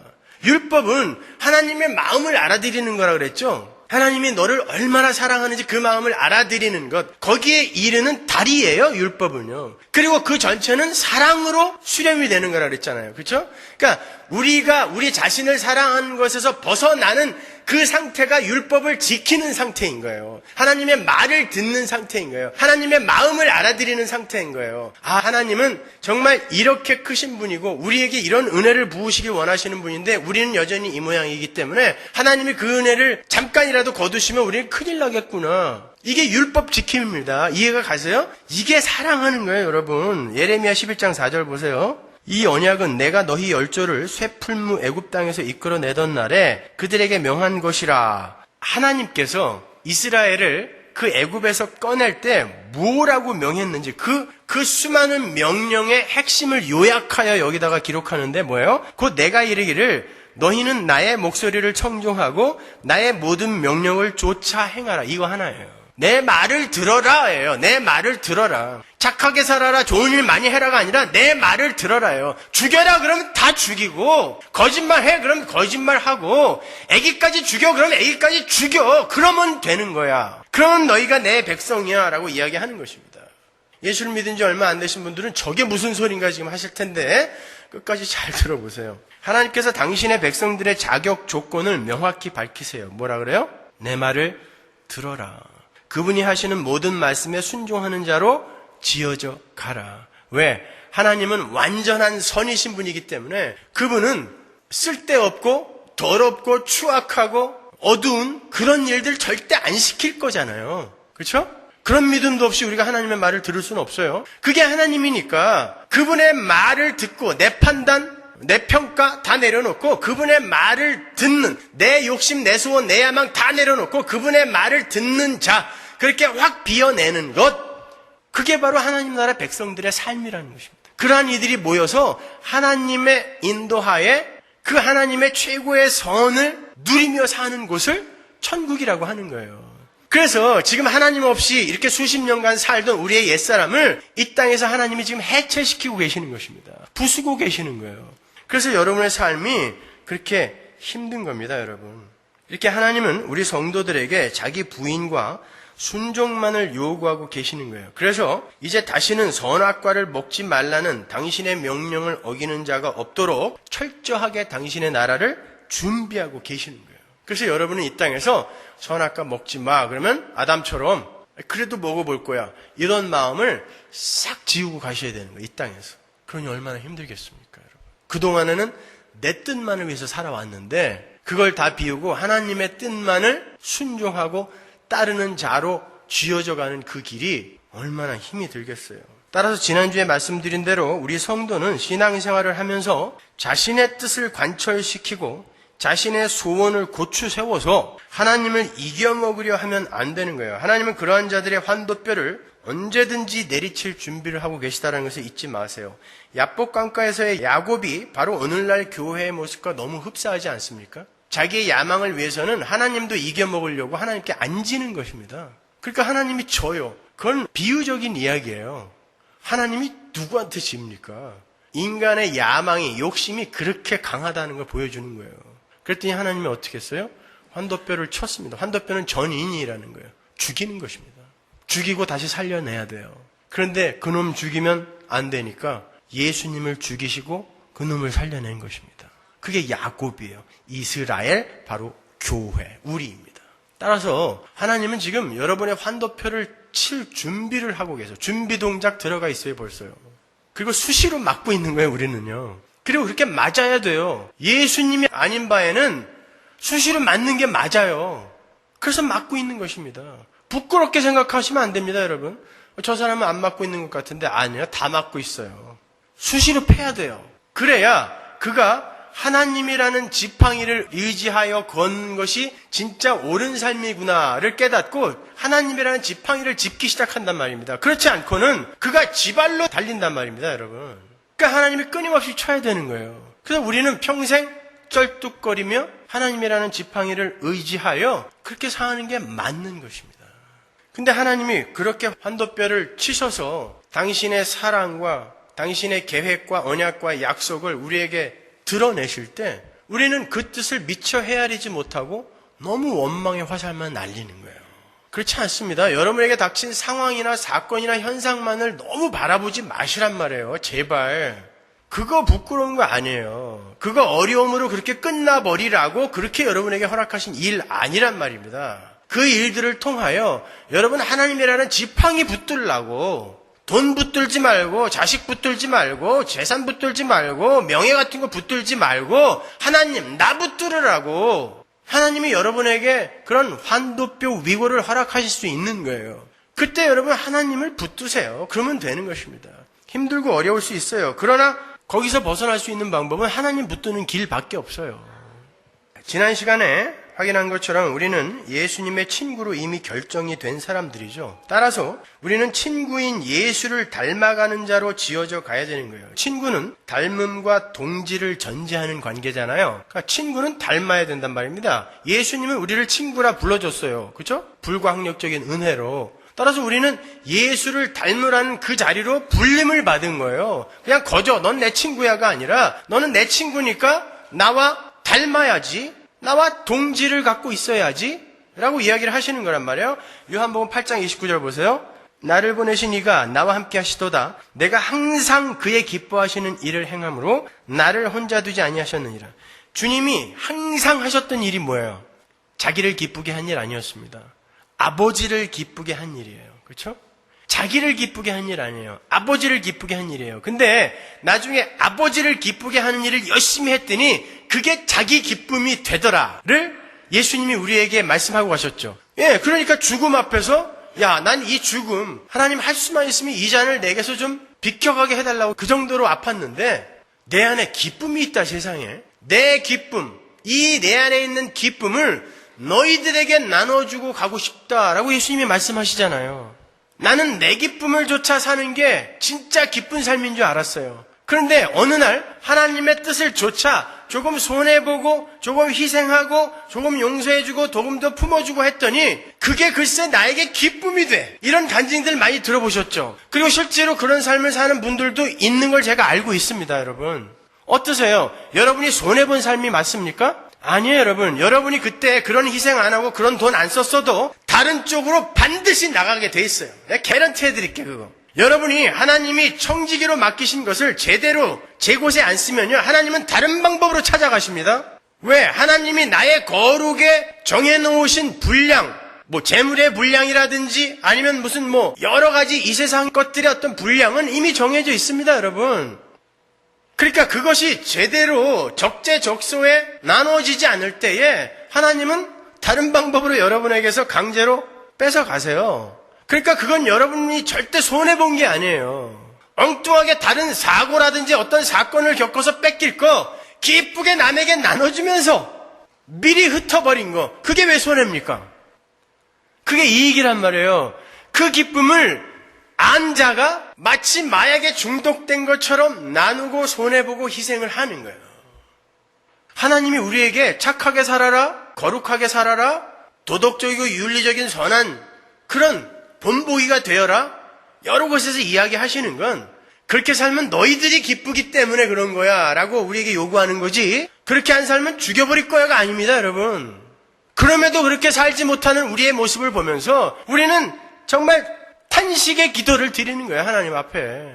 율법은 하나님의 마음을 알아들이는 거라 그랬죠. 하나님이 너를 얼마나 사랑하는지 그 마음을 알아들이는 것, 거기에 이르는 다리예요, 율법은요. 그리고 그 전체는 사랑으로 수렴이 되는 거라 그랬잖아요. 그렇죠? 그러니까 우리가 우리 자신을 사랑하는 것에서 벗어나는 그 상태가 율법을 지키는 상태인 거예요. 하나님의 말을 듣는 상태인 거예요. 하나님의 마음을 알아들이는 상태인 거예요. 하나님은 정말 이렇게 크신 분이고 우리에게 이런 은혜를 부으시길 원하시는 분인데 우리는 여전히 이 모양이기 때문에 하나님이 그 은혜를 잠깐이라도 거두시면 우리는 큰일 나겠구나. 이게 율법 지킴입니다. 이해가 가세요? 이게 사랑하는 거예요, 여러분. 예레미야 11장 4절 보세요. 이 언약은 내가 너희 열조를 쇠풀무 애굽 땅에서 이끌어내던 날에 그들에게 명한 것이라. 하나님께서 이스라엘을 그 애굽에서 꺼낼 때 뭐라고 명했는지 그 수많은 명령의 핵심을 요약하여 여기다가 기록하는데 뭐예요? 곧 내가 이르기를 너희는 나의 목소리를 청종하고 나의 모든 명령을 쫓아 행하라. 이거 하나예요. 내 말을 들어라예요. 내 말을 들어라. 착하게 살아라, 좋은 일 많이 해라가 아니라 내 말을 들어라예요. 죽여라 그러면 다 죽이고, 거짓말해 그러면 거짓말하고, 애기까지 죽여 그러면 애기까지 죽여. 그러면 되는 거야. 그러면 너희가 내 백성이야 라고 이야기하는 것입니다. 예수를 믿은 지 얼마 안 되신 분들은 저게 무슨 소린가 지금 하실 텐데 끝까지 잘 들어보세요. 하나님께서 당신의 백성들의 자격 조건을 명확히 밝히세요. 뭐라 그래요? 내 말을 들어라. 그분이 하시는 모든 말씀에 순종하는 자로 지어져 가라. 왜? 하나님은 완전한 선이신 분이기 때문에 그분은 쓸데없고 더럽고 추악하고 어두운 그런 일들 절대 안 시킬 거잖아요. 그렇죠? 그런 믿음도 없이 우리가 하나님의 말을 들을 수는 없어요. 그게 하나님이니까 그분의 말을 듣고 내 판단, 내 평가 다 내려놓고 그분의 말을 듣는, 내 욕심, 내 소원, 내 야망 다 내려놓고 그분의 말을 듣는 자, 그렇게 확 비워내는 것, 그게 바로 하나님 나라 백성들의 삶이라는 것입니다. 그러한 이들이 모여서 하나님의 인도하에 그 하나님의 최고의 선을 누리며 사는 곳을 천국이라고 하는 거예요. 그래서 지금 하나님 없이 이렇게 수십 년간 살던 우리의 옛사람을 이 땅에서 하나님이 지금 해체시키고 계시는 것입니다. 부수고 계시는 거예요. 그래서 여러분의 삶이 그렇게 힘든 겁니다, 여러분. 이렇게 하나님은 우리 성도들에게 자기 부인과 순종만을 요구하고 계시는 거예요. 그래서 이제 다시는 선악과를 먹지 말라는 당신의 명령을 어기는 자가 없도록 철저하게 당신의 나라를 준비하고 계시는 거예요. 그래서 여러분은 이 땅에서 선악과 먹지 마 그러면 아담처럼 그래도 먹어볼 거야 이런 마음을 싹 지우고 가셔야 되는 거예요. 이 땅에서. 그러니 얼마나 힘들겠습니까, 여러분. 그동안에는 내 뜻만을 위해서 살아왔는데 그걸 다 비우고 하나님의 뜻만을 순종하고 따르는 자로 쥐어져가는 그 길이 얼마나 힘이 들겠어요. 따라서 지난주에 말씀드린 대로 우리 성도는 신앙생활을 하면서 자신의 뜻을 관철시키고 자신의 소원을 고추 세워서 하나님을 이겨먹으려 하면 안 되는 거예요. 하나님은 그러한 자들의 환도뼈를 언제든지 내리칠 준비를 하고 계시다는 것을 잊지 마세요. 야복강가에서의 야곱이 바로 오늘날 교회의 모습과 너무 흡사하지 않습니까? 자기의 야망을 위해서는 하나님도 이겨먹으려고 하나님께 안 지는 것입니다. 그러니까 하나님이 져요. 그건 비유적인 이야기예요. 하나님이 누구한테 집니까? 인간의 야망이, 욕심이 그렇게 강하다는 걸 보여주는 거예요. 그랬더니 하나님이 어떻게 했어요? 환도뼈를 쳤습니다. 환도뼈는 전인이라는 거예요. 죽이는 것입니다. 죽이고 다시 살려내야 돼요. 그런데 그놈 죽이면 안 되니까 예수님을 죽이시고 그놈을 살려낸 것입니다. 그게 야곱이에요. 이스라엘, 바로 교회, 우리입니다. 따라서 하나님은 지금 여러분의 환도표를 칠 준비를 하고 계세요. 준비 동작 들어가 있어요, 벌써요. 그리고 수시로 맞고 있는 거예요, 우리는요. 그리고 그렇게 맞아야 돼요. 예수님이 아닌 바에는 수시로 맞는 게 맞아요. 그래서 맞고 있는 것입니다. 부끄럽게 생각하시면 안 됩니다, 여러분. 저 사람은 안 맞고 있는 것 같은데 아니요, 다 맞고 있어요. 수시로 패야 돼요. 그래야 그가 하나님이라는 지팡이를 의지하여 건 것이 진짜 옳은 삶이구나를 깨닫고 하나님이라는 지팡이를 짚기 시작한단 말입니다. 그렇지 않고는 그가 지발로 달린단 말입니다, 여러분. 그러니까 하나님이 끊임없이 쳐야 되는 거예요. 그래서 우리는 평생 쩔뚝거리며 하나님이라는 지팡이를 의지하여 그렇게 사는 게 맞는 것입니다. 근데 하나님이 그렇게 환도뼈를 치셔서 당신의 사랑과 당신의 계획과 언약과 약속을 우리에게 드러내실 때 우리는 그 뜻을 미처 헤아리지 못하고 너무 원망의 화살만 날리는 거예요. 그렇지 않습니다. 여러분에게 닥친 상황이나 사건이나 현상만을 너무 바라보지 마시란 말이에요. 제발. 그거 부끄러운 거 아니에요. 그거 어려움으로 그렇게 끝나버리라고 그렇게 여러분에게 허락하신 일 아니란 말입니다. 그 일들을 통하여 여러분 하나님이라는 지팡이 붙들라고, 돈 붙들지 말고, 자식 붙들지 말고, 재산 붙들지 말고, 명예 같은 거 붙들지 말고, 하나님 나 붙들으라고 하나님이 여러분에게 그런 환도뼈 위고를 허락하실 수 있는 거예요. 그때 여러분 하나님을 붙드세요. 그러면 되는 것입니다. 힘들고 어려울 수 있어요. 그러나 거기서 벗어날 수 있는 방법은 하나님 붙드는 길밖에 없어요. 지난 시간에 확인한 것처럼 우리는 예수님의 친구로 이미 결정이 된 사람들이죠. 따라서 우리는 친구인 예수를 닮아가는 자로 지어져 가야 되는 거예요. 친구는 닮음과 동질을 전제하는 관계잖아요. 그러니까 친구는 닮아야 된단 말입니다. 예수님은 우리를 친구라 불러줬어요. 그렇죠? 불가항력적인 은혜로. 따라서 우리는 예수를 닮으라는 그 자리로 불림을 받은 거예요. 그냥 거저 넌 내 친구야가 아니라 너는 내 친구니까 나와 닮아야지, 나와 동질을 갖고 있어야지 라고 이야기를 하시는 거란 말이에요. 요한복음 8장 29절 보세요. 나를 보내신 이가 나와 함께 하시도다. 내가 항상 그의 기뻐하시는 일을 행함으로 나를 혼자 두지 아니하셨느니라. 주님이 항상 하셨던 일이 뭐예요? 자기를 기쁘게 한 일 아니었습니다. 아버지를 기쁘게 한 일이에요. 그렇죠? 자기를 기쁘게 한 일 아니에요. 아버지를 기쁘게 한 일이에요. 근데 나중에 아버지를 기쁘게 하는 일을 열심히 했더니 그게 자기 기쁨이 되더라를 예수님이 우리에게 말씀하고 가셨죠. 예, 그러니까 죽음 앞에서 야, 난 이 죽음 하나님 할 수만 있으면 이 잔을 내게서 좀 비켜가게 해달라고 그 정도로 아팠는데 내 안에 기쁨이 있다, 세상에. 내 기쁨, 이 내 안에 있는 기쁨을 너희들에게 나눠주고 가고 싶다라고 예수님이 말씀하시잖아요. 나는 내 기쁨을 조차 사는 게 진짜 기쁜 삶인 줄 알았어요. 그런데 어느 날 하나님의 뜻을 조차 조금 손해보고 조금 희생하고 조금 용서해주고 조금 더 품어주고 했더니 그게 글쎄 나에게 기쁨이 돼. 이런 간증들 많이 들어보셨죠? 그리고 실제로 그런 삶을 사는 분들도 있는 걸 제가 알고 있습니다, 여러분. 어떠세요? 여러분이 손해본 삶이 맞습니까? 아니에요, 여러분. 여러분이 그때 그런 희생 안 하고 그런 돈 안 썼어도 다른 쪽으로 반드시 나가게 돼 있어요. 내가 개런티 해드릴게요, 그거. 여러분이 하나님이 청지기로 맡기신 것을 제대로 제 곳에 안 쓰면요, 하나님은 다른 방법으로 찾아가십니다. 왜? 하나님이 나의 거룩에 정해놓으신 분량, 재물의 분량이라든지 아니면 무슨 여러 가지 이 세상 것들의 어떤 분량은 이미 정해져 있습니다, 여러분. 그러니까 그것이 제대로 적재적소에 나눠지지 않을 때에 하나님은 다른 방법으로 여러분에게서 강제로 뺏어가세요. 그러니까 그건 여러분이 절대 손해본 게 아니에요. 엉뚱하게 다른 사고라든지 어떤 사건을 겪어서 뺏길 거 기쁘게 남에게 나눠주면서 미리 흩어버린 거, 그게 왜 손해입니까? 그게 이익이란 말이에요. 그 기쁨을 안 자가 마치 마약에 중독된 것처럼 나누고 손해보고 희생을 하는 거예요. 하나님이 우리에게 착하게 살아라, 거룩하게 살아라, 도덕적이고 윤리적인 선한 그런 본보기가 되어라, 여러 곳에서 이야기하시는 건 그렇게 살면 너희들이 기쁘기 때문에 그런 거야 라고 우리에게 요구하는 거지, 그렇게 안 살면 죽여버릴 거야가 아닙니다, 여러분. 그럼에도 그렇게 살지 못하는 우리의 모습을 보면서 우리는 정말 탄식의 기도를 드리는 거예요. 하나님 앞에.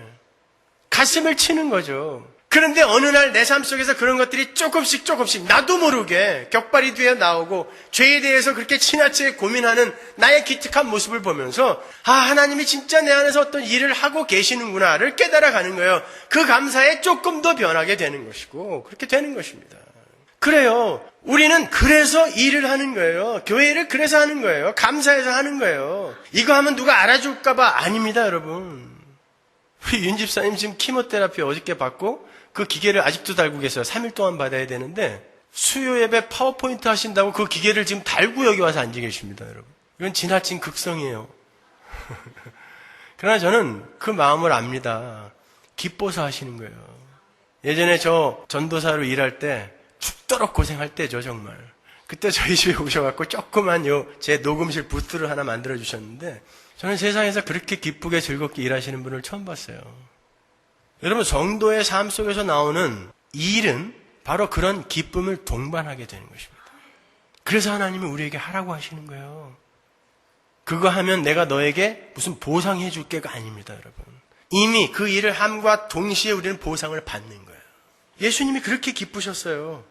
가슴을 치는 거죠. 그런데 어느 날 내 삶 속에서 그런 것들이 조금씩 나도 모르게 격발이 되어 나오고 죄에 대해서 그렇게 지나치게 고민하는 나의 기특한 모습을 보면서 하나님이 진짜 내 안에서 어떤 일을 하고 계시는구나를 깨달아가는 거예요. 그 감사에 조금 더 변하게 되는 것이고 그렇게 되는 것입니다. 그래요. 우리는 그래서 일을 하는 거예요. 교회를 그래서 하는 거예요. 감사해서 하는 거예요. 이거 하면 누가 알아줄까 봐 아닙니다, 여러분. 우리 윤 집사님 지금 키모테라피 어저께 받고 그 기계를 아직도 달고 계세요. 3일 동안 받아야 되는데 수요 예배 파워포인트 하신다고 그 기계를 지금 달고 여기 와서 앉아 계십니다, 여러분. 이건 지나친 극성이에요. 그러나 저는 그 마음을 압니다. 기뻐서 하시는 거예요. 예전에 저 전도사로 일할 때 죽도록 고생할 때죠, 정말. 그때 저희 집에 오셔갖고 조그만 제 녹음실 부스를 하나 만들어 주셨는데 저는 세상에서 그렇게 기쁘게 즐겁게 일하시는 분을 처음 봤어요. 여러분, 성도의 삶 속에서 나오는 이 일은 바로 그런 기쁨을 동반하게 되는 것입니다. 그래서 하나님이 우리에게 하라고 하시는 거예요. 그거 하면 내가 너에게 무슨 보상해 줄 게가 아닙니다, 여러분. 이미 그 일을 함과 동시에 우리는 보상을 받는 거예요. 예수님이 그렇게 기쁘셨어요.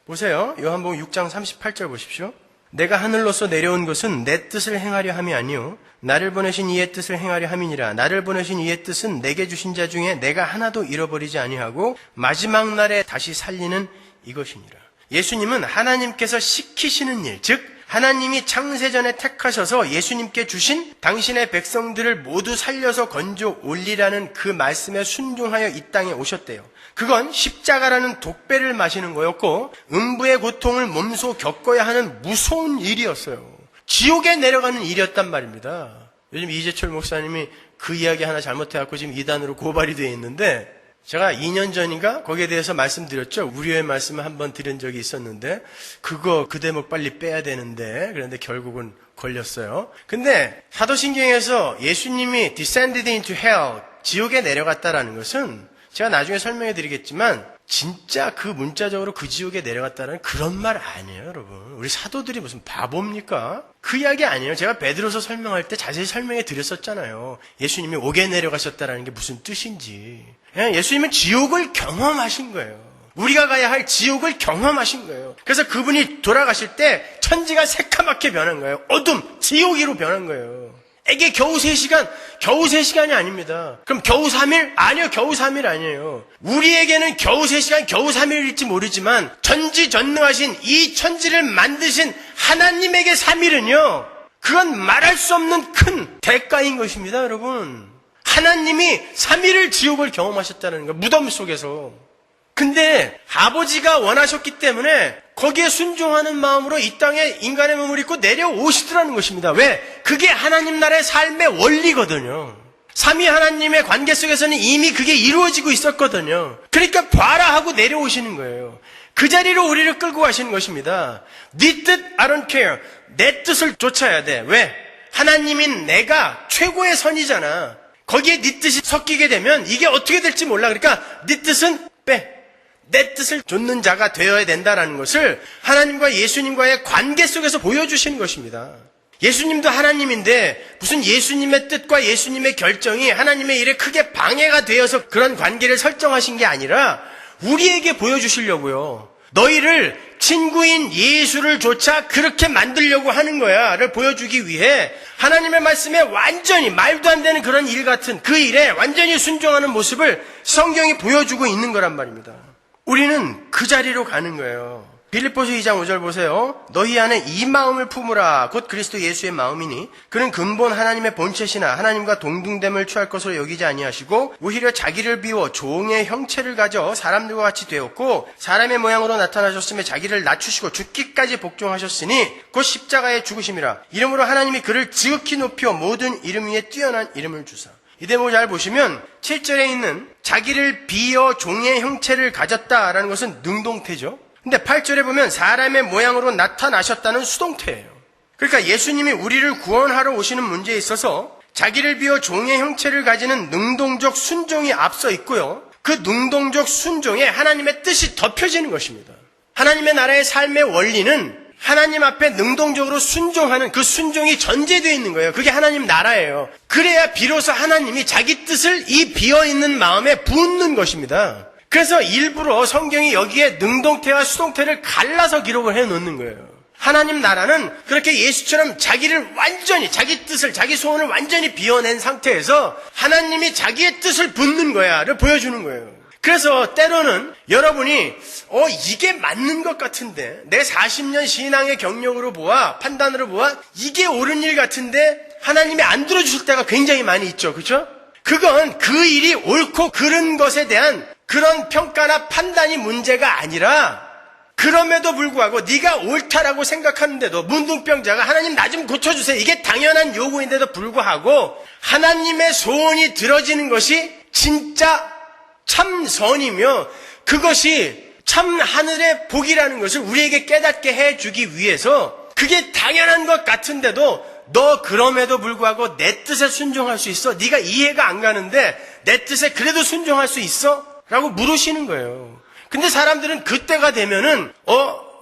보세요. 요한복음 6장 38절 보십시오. 내가 하늘로서 내려온 것은 내 뜻을 행하려 함이 아니요 나를 보내신 이의 뜻을 행하려 함이니라. 나를 보내신 이의 뜻은 내게 주신 자 중에 내가 하나도 잃어버리지 아니하고 마지막 날에 다시 살리는 이것이니라. 예수님은 하나님께서 시키시는 일, 즉 하나님이 창세전에 택하셔서 예수님께 주신 당신의 백성들을 모두 살려서 건져 올리라는 그 말씀에 순종하여 이 땅에 오셨대요. 그건 십자가라는 독배를 마시는 거였고 음부의 고통을 몸소 겪어야 하는 무서운 일이었어요. 지옥에 내려가는 일이었단 말입니다. 요즘 이재철 목사님이 그 이야기 하나 잘못해갖고 지금 이단으로 고발이 되어 있는데 제가 2년 전인가 거기에 대해서 말씀드렸죠. 우려의 말씀을 한번 드린 적이 있었는데 그 대목 빨리 빼야 되는데 그런데 결국은 걸렸어요. 근데 사도신경에서 예수님이 descended into hell, 지옥에 내려갔다라는 것은 제가 나중에 설명해 드리겠지만 진짜 그 문자적으로 그 지옥에 내려갔다는 그런 말 아니에요, 여러분. 우리 사도들이 무슨 바보입니까? 그 이야기 아니에요. 제가 베드로서 설명할 때 자세히 설명해 드렸었잖아요. 예수님이 옥에 내려가셨다는 게 무슨 뜻인지. 예수님은 지옥을 경험하신 거예요. 우리가 가야 할 지옥을 경험하신 거예요. 그래서 그분이 돌아가실 때 천지가 새카맣게 변한 거예요. 어둠, 지옥이로 변한 거예요. 이게 겨우 3시간이 아닙니다. 그럼 겨우 3일? 아니요, 겨우 3일 아니에요. 우리에게는 겨우 3시간, 겨우 3일일지 모르지만 전지전능하신 이 천지를 만드신 하나님에게 3일은요, 그건 말할 수 없는 큰 대가인 것입니다, 여러분. 하나님이 3일을 지옥을 경험하셨다는 거, 무덤 속에서. 근데 아버지가 원하셨기 때문에 거기에 순종하는 마음으로 이 땅에 인간의 몸을 입고 내려오시더라는 것입니다. 왜? 그게 하나님 나라의 삶의 원리거든요. 삼위 하나님의 관계 속에서는 이미 그게 이루어지고 있었거든요. 그러니까 봐라 하고 내려오시는 거예요. 그 자리로 우리를 끌고 가시는 것입니다. 네 뜻, I don't care. 내 뜻을 쫓아야 돼. 왜? 하나님인 내가 최고의 선이잖아. 거기에 네 뜻이 섞이게 되면 이게 어떻게 될지 몰라. 그러니까 네 뜻은 빼. 내 뜻을 좇는 자가 되어야 된다는 것을 하나님과 예수님과의 관계 속에서 보여주시는 것입니다. 예수님도 하나님인데 무슨 예수님의 뜻과 예수님의 결정이 하나님의 일에 크게 방해가 되어서 그런 관계를 설정하신 게 아니라 우리에게 보여주시려고요. 너희를 친구인 예수를 조차 그렇게 만들려고 하는 거야를 보여주기 위해 하나님의 말씀에 완전히 말도 안 되는 그런 일 같은 그 일에 완전히 순종하는 모습을 성경이 보여주고 있는 거란 말입니다. 우리는 그 자리로 가는 거예요. 빌립보서 2장 5절 보세요. 너희 안에 이 마음을 품으라. 곧 그리스도 예수의 마음이니 그는 근본 하나님의 본체시나 하나님과 동등됨을 취할 것으로 여기지 아니하시고 오히려 자기를 비워 종의 형체를 가져 사람들과 같이 되었고 사람의 모양으로 나타나셨으며 자기를 낮추시고 죽기까지 복종하셨으니 곧 십자가에 죽으심이라. 이름으로 하나님이 그를 지극히 높여 모든 이름 위에 뛰어난 이름을 주사. 이 대목을 잘 보시면 7절에 있는 자기를 비어 종의 형체를 가졌다라는 것은 능동태죠. 근데 8절에 보면 사람의 모양으로 나타나셨다는 수동태예요. 그러니까 예수님이 우리를 구원하러 오시는 문제에 있어서 자기를 비어 종의 형체를 가지는 능동적 순종이 앞서 있고요. 그 능동적 순종에 하나님의 뜻이 덮여지는 것입니다. 하나님의 나라의 삶의 원리는 하나님 앞에 능동적으로 순종하는 그 순종이 전제되어 있는 거예요. 그게 하나님 나라예요. 그래야 비로소 하나님이 자기 뜻을 이 비어있는 마음에 붓는 것입니다. 그래서 일부러 성경이 여기에 능동태와 수동태를 갈라서 기록을 해놓는 거예요. 하나님 나라는 그렇게 예수처럼 자기를 완전히, 자기 뜻을, 자기 소원을 완전히 비워낸 상태에서 하나님이 자기의 뜻을 붓는 거야를 보여주는 거예요. 그래서 때로는 여러분이 이게 맞는 것 같은데, 내 40년 신앙의 경력으로 보아, 판단으로 보아 이게 옳은 일 같은데 하나님이 안 들어주실 때가 굉장히 많이 있죠. 그렇죠? 그건 그 일이 옳고 그른 것에 대한 그런 평가나 판단이 문제가 아니라, 그럼에도 불구하고 네가 옳다라고 생각하는데도 문둥병자가 하나님 나 좀 고쳐주세요, 이게 당연한 요구인데도 불구하고 하나님의 소원이 들어지는 것이 진짜 참 선이며 그것이 참 하늘의 복이라는 것을 우리에게 깨닫게 해주기 위해서, 그게 당연한 것 같은데도 너 그럼에도 불구하고 내 뜻에 순종할 수 있어? 네가 이해가 안 가는데 내 뜻에 그래도 순종할 수 있어? 라고 물으시는 거예요. 근데 사람들은 그때가 되면은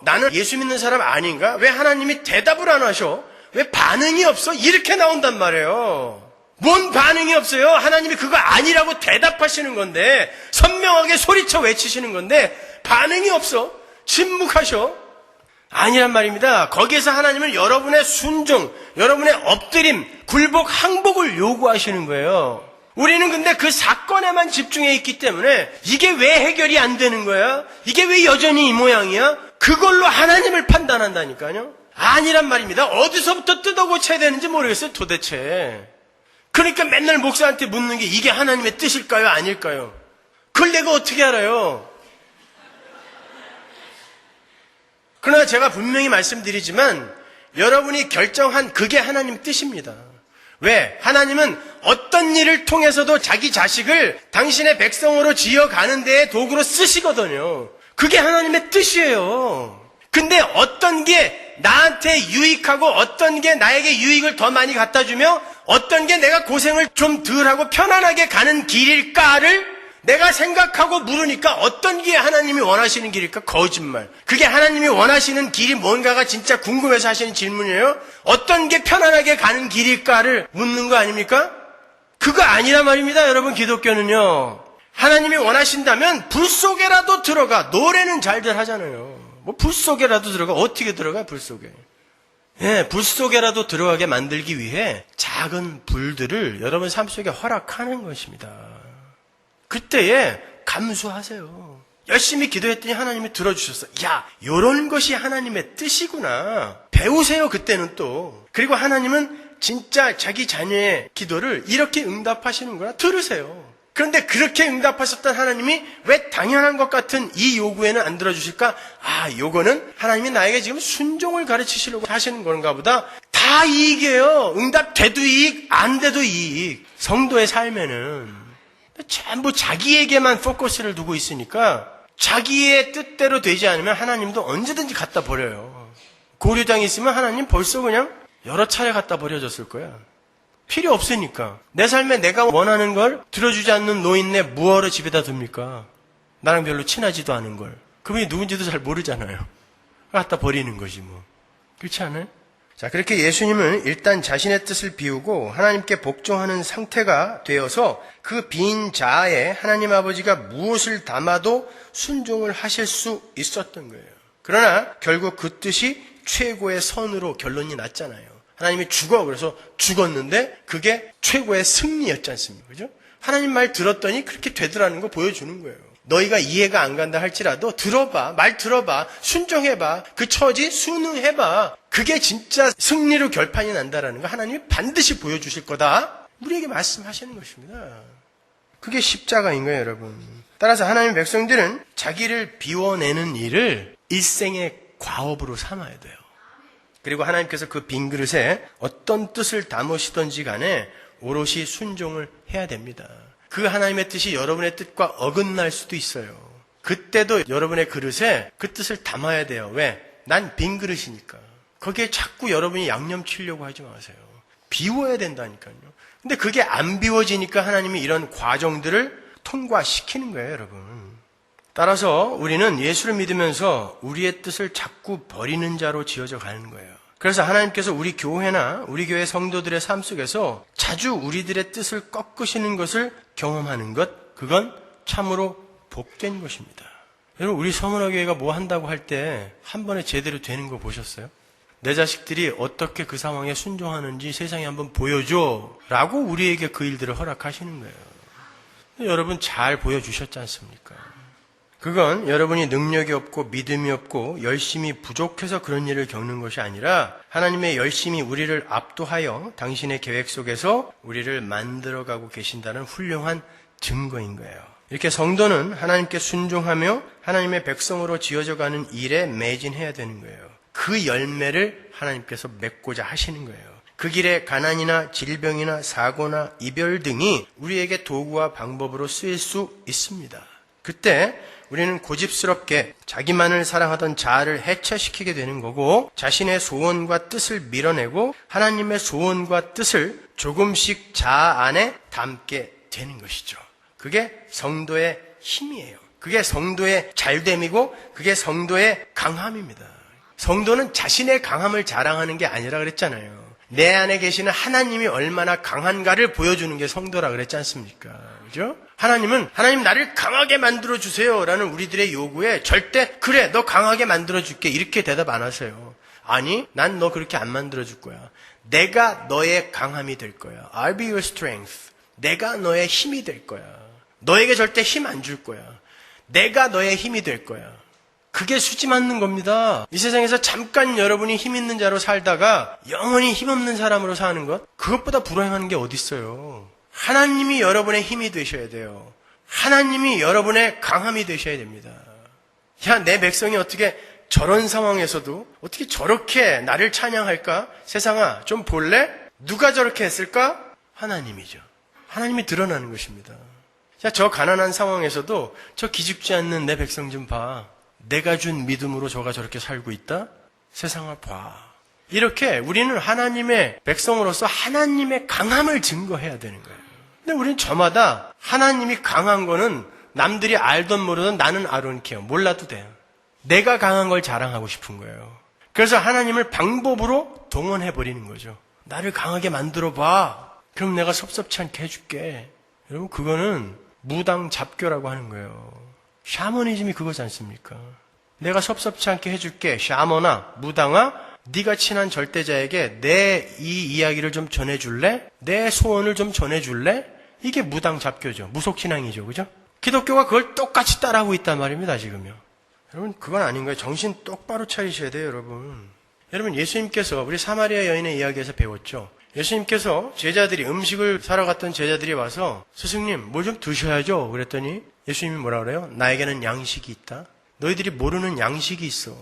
나는 예수 믿는 사람 아닌가? 왜 하나님이 대답을 안 하셔? 왜 반응이 없어? 이렇게 나온단 말이에요. 뭔 반응이 없어요? 하나님이 그거 아니라고 대답하시는 건데, 선명하게 소리쳐 외치시는 건데 반응이 없어? 침묵하셔? 아니란 말입니다. 거기에서 하나님은 여러분의 순종, 여러분의 엎드림, 굴복, 항복을 요구하시는 거예요. 우리는 근데 그 사건에만 집중해 있기 때문에 이게 왜 해결이 안 되는 거야? 이게 왜 여전히 이 모양이야? 그걸로 하나님을 판단한다니까요. 아니란 말입니다. 어디서부터 뜯어 고쳐야 되는지 모르겠어요, 도대체. 그러니까 맨날 목사한테 묻는 게 이게 하나님의 뜻일까요? 아닐까요? 그걸 내가 어떻게 알아요? 그러나 제가 분명히 말씀드리지만 여러분이 결정한 그게 하나님 뜻입니다. 왜? 하나님은 어떤 일을 통해서도 자기 자식을 당신의 백성으로 지어가는 데에 도구로 쓰시거든요. 그게 하나님의 뜻이에요. 근데 어떤 게 나한테 유익하고 어떤 게 나에게 유익을 더 많이 갖다 주며 어떤 게 내가 고생을 좀 덜하고 편안하게 가는 길일까를 내가 생각하고 물으니까 어떤 게 하나님이 원하시는 길일까? 거짓말. 그게 하나님이 원하시는 길이 뭔가가 진짜 궁금해서 하시는 질문이에요? 어떤 게 편안하게 가는 길일까를 묻는 거 아닙니까? 그거 아니란 말입니다, 여러분. 기독교는요. 하나님이 원하신다면 불 속에라도 들어가. 노래는 잘들 하잖아요. 뭐 불 속에라도 들어가. 어떻게 들어가, 불 속에? 예, 불 속에라도 들어가게 만들기 위해 작은 불들을 여러분 삶 속에 허락하는 것입니다. 그때에 감수하세요. 열심히 기도했더니 하나님이 들어주셨어. 야, 요런 것이 하나님의 뜻이구나. 배우세요, 그때는 또. 그리고 하나님은 진짜 자기 자녀의 기도를 이렇게 응답하시는구나. 들으세요. 그런데 그렇게 응답하셨던 하나님이 왜 당연한 것 같은 이 요구에는 안 들어주실까? 요거는 하나님이 나에게 지금 순종을 가르치시려고 하시는 건가 보다. 다 이익이에요. 응답돼도 이익, 안 돼도 이익. 성도의 삶에는 전부 자기에게만 포커스를 두고 있으니까 자기의 뜻대로 되지 않으면 하나님도 언제든지 갖다 버려요. 고려장이 있으면 하나님 벌써 그냥 여러 차례 갖다 버려졌을 거야. 필요 없으니까. 내 삶에 내가 원하는 걸 들어주지 않는 노인네 뭐하러 집에다 둡니까? 나랑 별로 친하지도 않은 걸. 그분이 누군지도 잘 모르잖아요. 갖다 버리는 거지 뭐. 그렇지 않아요? 자, 그렇게 예수님은 일단 자신의 뜻을 비우고 하나님께 복종하는 상태가 되어서 그 빈 자아에 하나님 아버지가 무엇을 담아도 순종을 하실 수 있었던 거예요. 그러나 결국 그 뜻이 최고의 선으로 결론이 났잖아요. 하나님이 죽어, 그래서 죽었는데 그게 최고의 승리였지 않습니까? 그죠? 하나님 말 들었더니 그렇게 되더라는 거 보여주는 거예요. 너희가 이해가 안 간다 할지라도 들어봐, 말 들어봐, 순종해봐, 그 처지 순응해봐. 그게 진짜 승리로 결판이 난다라는 거 하나님이 반드시 보여주실 거다. 우리에게 말씀하시는 것입니다. 그게 십자가인 거예요, 여러분. 따라서 하나님의 백성들은 자기를 비워내는 일을 일생의 과업으로 삼아야 돼요. 그리고 하나님께서 그 빈 그릇에 어떤 뜻을 담으시던지 간에 오롯이 순종을 해야 됩니다. 그 하나님의 뜻이 여러분의 뜻과 어긋날 수도 있어요. 그때도 여러분의 그릇에 그 뜻을 담아야 돼요. 왜? 난 빈 그릇이니까. 거기에 자꾸 여러분이 양념 치려고 하지 마세요. 비워야 된다니까요. 근데 그게 안 비워지니까 하나님이 이런 과정들을 통과시키는 거예요, 여러분. 따라서 우리는 예수를 믿으면서 우리의 뜻을 자꾸 버리는 자로 지어져 가는 거예요. 그래서 하나님께서 우리 교회나 우리 교회 성도들의 삶 속에서 자주 우리들의 뜻을 꺾으시는 것을 경험하는 것, 그건 참으로 복된 것입니다. 여러분, 우리 서문화교회가 뭐 한다고 할 때 한 번에 제대로 되는 거 보셨어요? 내 자식들이 어떻게 그 상황에 순종하는지 세상에 한번 보여줘 라고 우리에게 그 일들을 허락하시는 거예요. 여러분 잘 보여주셨지 않습니까? 그건 여러분이 능력이 없고 믿음이 없고 열심이 부족해서 그런 일을 겪는 것이 아니라 하나님의 열심히 우리를 압도하여 당신의 계획 속에서 우리를 만들어가고 계신다는 훌륭한 증거인 거예요. 이렇게 성도는 하나님께 순종하며 하나님의 백성으로 지어져가는 일에 매진해야 되는 거예요. 그 열매를 하나님께서 맺고자 하시는 거예요. 그 길에 가난이나 질병이나 사고나 이별 등이 우리에게 도구와 방법으로 쓰일 수 있습니다. 그때 우리는 고집스럽게 자기만을 사랑하던 자아를 해체시키게 되는 거고 자신의 소원과 뜻을 밀어내고 하나님의 소원과 뜻을 조금씩 자아 안에 담게 되는 것이죠. 그게 성도의 힘이에요. 그게 성도의 잘됨이고 그게 성도의 강함입니다. 성도는 자신의 강함을 자랑하는 게 아니라 그랬잖아요. 내 안에 계시는 하나님이 얼마나 강한가를 보여주는 게 성도라 그랬지 않습니까? 그죠? 하나님 나를 강하게 만들어주세요 라는 우리들의 요구에 절대 그래 너 강하게 만들어줄게 이렇게 대답 안 하세요. 아니 난 너 그렇게 안 만들어줄 거야. 내가 너의 강함이 될 거야. I'll be your strength. 내가 너의 힘이 될 거야. 너에게 절대 힘 안 줄 거야. 내가 너의 힘이 될 거야. 그게 수지 맞는 겁니다. 이 세상에서 잠깐 여러분이 힘 있는 자로 살다가 영원히 힘없는 사람으로 사는 것, 그것보다 불행한 게 어디 있어요. 하나님이 여러분의 힘이 되셔야 돼요. 하나님이 여러분의 강함이 되셔야 됩니다. 야, 내 백성이 어떻게 저런 상황에서도 어떻게 저렇게 나를 찬양할까? 세상아, 좀 볼래? 누가 저렇게 했을까? 하나님이죠. 하나님이 드러나는 것입니다. 자, 저 가난한 상황에서도 저 기죽지 않는 내 백성 좀 봐. 내가 준 믿음으로 저가 저렇게 살고 있다? 세상을 봐. 이렇게 우리는 하나님의 백성으로서 하나님의 강함을 증거해야 되는 거예요. 근데 우리는 저마다 하나님이 강한 거는 남들이 알던 모르던 나는 I don't care. 몰라도 돼요. 내가 강한 걸 자랑하고 싶은 거예요. 그래서 하나님을 방법으로 동원해버리는 거죠. 나를 강하게 만들어봐. 그럼 내가 섭섭치 않게 해줄게. 여러분 그거는 무당잡교라고 하는 거예요. 샤머니즘이 그거지 않습니까? 내가 섭섭치 않게 해줄게. 샤머나 무당아 네가 친한 절대자에게 내 이 이야기를 좀 전해줄래? 내 소원을 좀 전해줄래? 이게 무당잡교죠. 무속신앙이죠. 그죠? 기독교가 그걸 똑같이 따라하고 있단 말입니다. 지금요. 여러분 그건 아닌 거예요. 정신 똑바로 차리셔야 돼요. 여러분 예수님께서 우리 사마리아 여인의 이야기에서 배웠죠. 예수님께서 제자들이 음식을 사러 갔던 제자들이 와서 스승님 뭘 좀 드셔야죠. 그랬더니 예수님이 뭐라 그래요? 나에게는 양식이 있다. 너희들이 모르는 양식이 있어.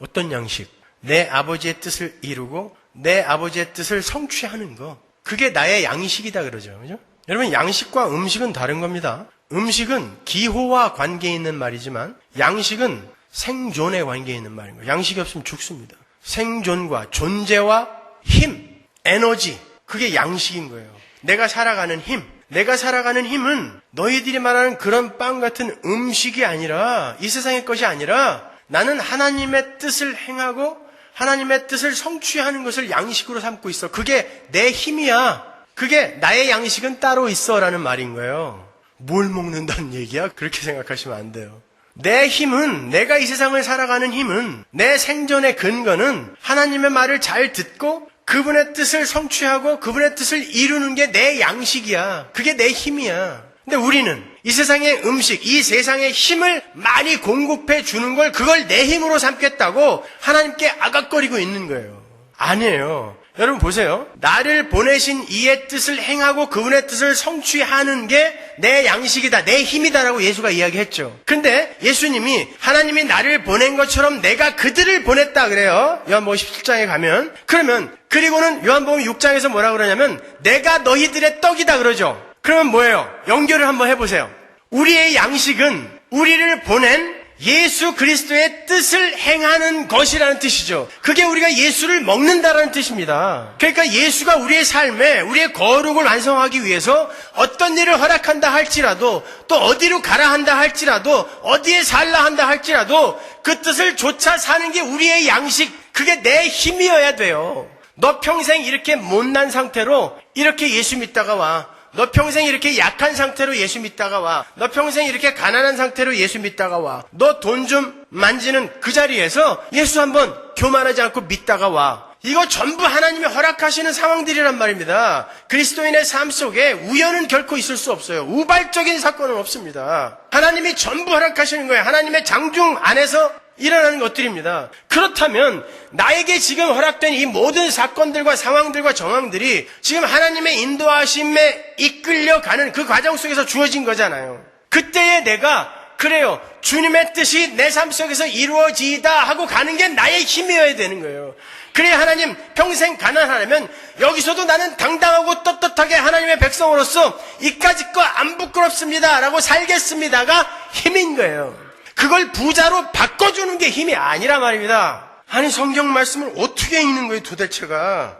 어떤 양식? 내 아버지의 뜻을 이루고 내 아버지의 뜻을 성취하는 거. 그게 나의 양식이다 그러죠. 그죠? 여러분 양식과 음식은 다른 겁니다. 음식은 기호와 관계에 있는 말이지만 양식은 생존에 관계에 있는 말인 거예요. 양식이 없으면 죽습니다. 생존과 존재와 힘, 에너지, 그게 양식인 거예요. 내가 살아가는 힘. 내가 살아가는 힘은 너희들이 말하는 그런 빵 같은 음식이 아니라 이 세상의 것이 아니라 나는 하나님의 뜻을 행하고 하나님의 뜻을 성취하는 것을 양식으로 삼고 있어. 그게 내 힘이야. 그게 나의 양식은 따로 있어 라는 말인 거예요. 뭘 먹는다는 얘기야? 그렇게 생각하시면 안 돼요. 내 힘은, 내가 이 세상을 살아가는 힘은, 내 생존의 근거는 하나님의 말을 잘 듣고 그분의 뜻을 성취하고 그분의 뜻을 이루는 게 내 양식이야. 그게 내 힘이야. 근데 우리는 이 세상의 음식, 이 세상의 힘을 많이 공급해 주는 걸 그걸 내 힘으로 삼겠다고 하나님께 아각거리고 있는 거예요. 아니에요. 여러분 보세요. 나를 보내신 이의 뜻을 행하고 그분의 뜻을 성취하는 게 내 양식이다, 내 힘이다라고 예수가 이야기했죠. 근데 예수님이 하나님이 나를 보낸 것처럼 내가 그들을 보냈다 그래요. 요한복음 17장에 가면. 그러면 그리고는 요한복음 6장에서 뭐라 그러냐면 내가 너희들의 떡이다 그러죠. 그러면 뭐예요? 연결을 한번 해보세요. 우리의 양식은 우리를 보낸 예수 그리스도의 뜻을 행하는 것이라는 뜻이죠. 그게 우리가 예수를 먹는다라는 뜻입니다. 그러니까 예수가 우리의 삶에 우리의 거룩을 완성하기 위해서 어떤 일을 허락한다 할지라도, 또 어디로 가라 한다 할지라도, 어디에 살라 한다 할지라도 그 뜻을 좇아 사는 게 우리의 양식, 그게 내 힘이어야 돼요. 너 평생 이렇게 못난 상태로 이렇게 예수 믿다가 와. 너 평생 이렇게 약한 상태로 예수 믿다가 와. 너 평생 이렇게 가난한 상태로 예수 믿다가 와. 너 돈 좀 만지는 그 자리에서 예수 한번 교만하지 않고 믿다가 와. 이거 전부 하나님이 허락하시는 상황들이란 말입니다. 그리스도인의 삶 속에 우연은 결코 있을 수 없어요. 우발적인 사건은 없습니다. 하나님이 전부 허락하시는 거예요. 하나님의 장중 안에서 일어나는 것들입니다. 그렇다면 나에게 지금 허락된 이 모든 사건들과 상황들과 정황들이 지금 하나님의 인도하심에 이끌려가는 그 과정 속에서 주어진 거잖아요. 그때에 내가 그래요, 주님의 뜻이 내 삶 속에서 이루어지다 하고 가는 게 나의 힘이어야 되는 거예요. 그래야 하나님 평생 가난하려면 여기서도 나는 당당하고 떳떳하게 하나님의 백성으로서 이까짓 거 안 부끄럽습니다 라고 살겠습니다가 힘인 거예요. 그걸 부자로 바꿔주는 게 힘이 아니라 말입니다. 아니, 성경 말씀을 어떻게 읽는 거예요 도대체가?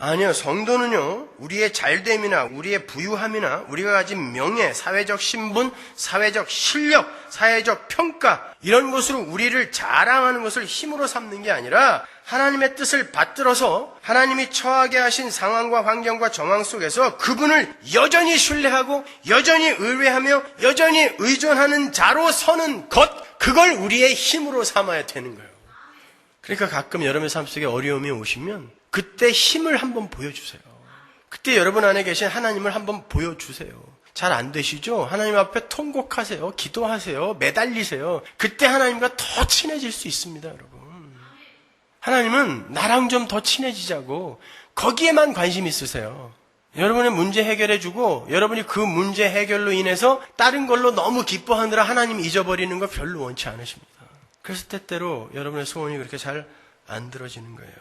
아니요, 성도는요, 우리의 잘됨이나 우리의 부유함이나 우리가 가진 명예, 사회적 신분, 사회적 실력, 사회적 평가, 이런 것으로 우리를 자랑하는 것을 힘으로 삼는 게 아니라 하나님의 뜻을 받들어서 하나님이 처하게 하신 상황과 환경과 정황 속에서 그분을 여전히 신뢰하고 여전히 의뢰하며 여전히 의존하는 자로 서는 것, 그걸 우리의 힘으로 삼아야 되는 거예요. 그러니까 가끔 여러분의 삶 속에 어려움이 오시면 그때 힘을 한번 보여주세요. 그때 여러분 안에 계신 하나님을 한번 보여주세요. 잘 안 되시죠? 하나님 앞에 통곡하세요. 기도하세요. 매달리세요. 그때 하나님과 더 친해질 수 있습니다, 여러분. 하나님은 나랑 좀 더 친해지자고 거기에만 관심 있으세요. 여러분의 문제 해결해주고 여러분이 그 문제 해결로 인해서 다른 걸로 너무 기뻐하느라 하나님 잊어버리는 거 별로 원치 않으십니다. 그래서 때때로 여러분의 소원이 그렇게 잘 안 들어지는 거예요.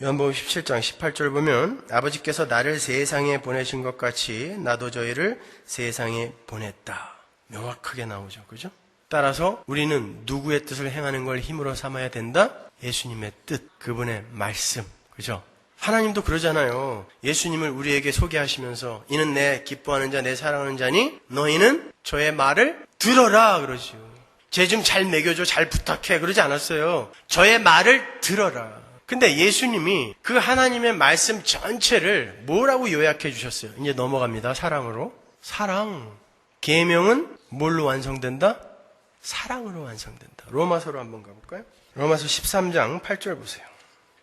요한복음 17장 18절 보면 아버지께서 나를 세상에 보내신 것 같이 나도 저희를 세상에 보냈다. 명확하게 나오죠. 그죠? 따라서 우리는 누구의 뜻을 행하는 걸 힘으로 삼아야 된다? 예수님의 뜻, 그분의 말씀. 그죠? 하나님도 그러잖아요. 예수님을 우리에게 소개하시면서 이는 내 기뻐하는 자, 내 사랑하는 자니 너희는 저의 말을 들어라 그러지요. 쟤 좀 잘 먹여줘, 잘 부탁해 그러지 않았어요. 저의 말을 들어라. 근데 예수님이 그 하나님의 말씀 전체를 뭐라고 요약해 주셨어요? 이제 넘어갑니다. 사랑으로. 사랑. 계명은 뭘로 완성된다? 사랑으로 완성된다. 로마서로 한번 가볼까요? 로마서 13장 8절 보세요.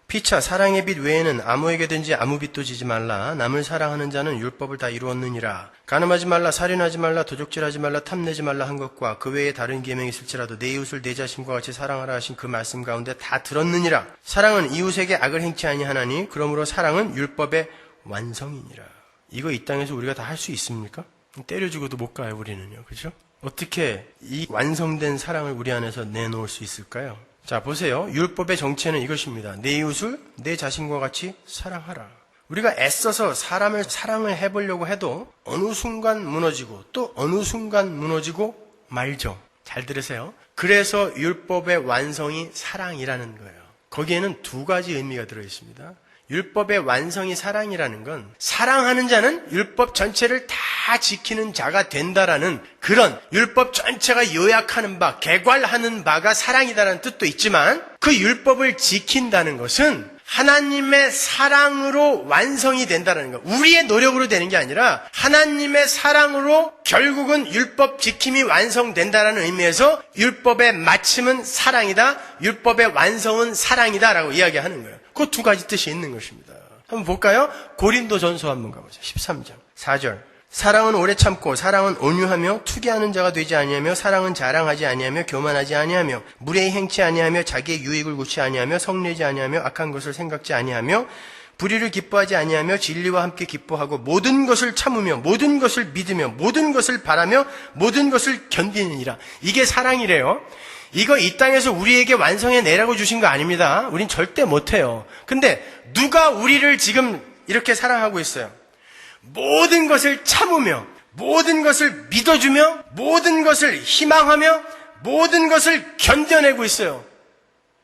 피차 사랑의 빛 외에는 아무에게든지 아무 빛도 지지 말라. 남을 사랑하는 자는 율법을 다 이루었느니라. 간음하지 말라, 살인하지 말라, 도적질하지 말라, 탐내지 말라 한 것과 그 외에 다른 계명이 있을지라도 내 이웃을 내 자신과 같이 사랑하라 하신 그 말씀 가운데 다 들었느니라. 사랑은 이웃에게 악을 행치 아니하나니 그러므로 사랑은 율법의 완성이니라. 이거 이 땅에서 우리가 다 할 수 있습니까? 때려주고도 못 가요, 우리는요. 그죠? 어떻게 이 완성된 사랑을 우리 안에서 내놓을 수 있을까요? 자, 보세요. 율법의 정체는 이것입니다. 내 이웃을 내 자신과 같이 사랑하라. 우리가 애써서 사람을 사랑을 해보려고 해도 어느 순간 무너지고 또 어느 순간 무너지고 말죠. 잘 들으세요. 그래서 율법의 완성이 사랑이라는 거예요. 거기에는 두 가지 의미가 들어있습니다. 율법의 완성이 사랑이라는 건 사랑하는 자는 율법 전체를 다 지키는 자가 된다라는 그런 율법 전체가 요약하는 바, 개괄하는 바가 사랑이다라는 뜻도 있지만 그 율법을 지킨다는 것은 하나님의 사랑으로 완성이 된다는 것. 우리의 노력으로 되는 게 아니라 하나님의 사랑으로 결국은 율법 지킴이 완성된다는 의미에서 율법의 마침은 사랑이다. 율법의 완성은 사랑이다라고 이야기하는 거예요. 그 두 가지 뜻이 있는 것입니다. 한번 볼까요? 고린도전서 한번 가보죠. 13장 4절. 사랑은 오래 참고 사랑은 온유하며 투기하는 자가 되지 아니하며 사랑은 자랑하지 아니하며 교만하지 아니하며 무례히 행치 아니하며 자기의 유익을 굳이 아니하며 성내지 아니하며 악한 것을 생각지 아니하며 불의를 기뻐하지 아니하며 진리와 함께 기뻐하고 모든 것을 참으며 모든 것을 믿으며 모든 것을 바라며 모든 것을 견디느니라. 이게 사랑이래요. 이거 이 땅에서 우리에게 완성해 내라고 주신 거 아닙니다. 우린 절대 못해요. 근데 누가 우리를 지금 이렇게 사랑하고 있어요? 모든 것을 참으며 모든 것을 믿어주며 모든 것을 희망하며 모든 것을 견뎌내고 있어요.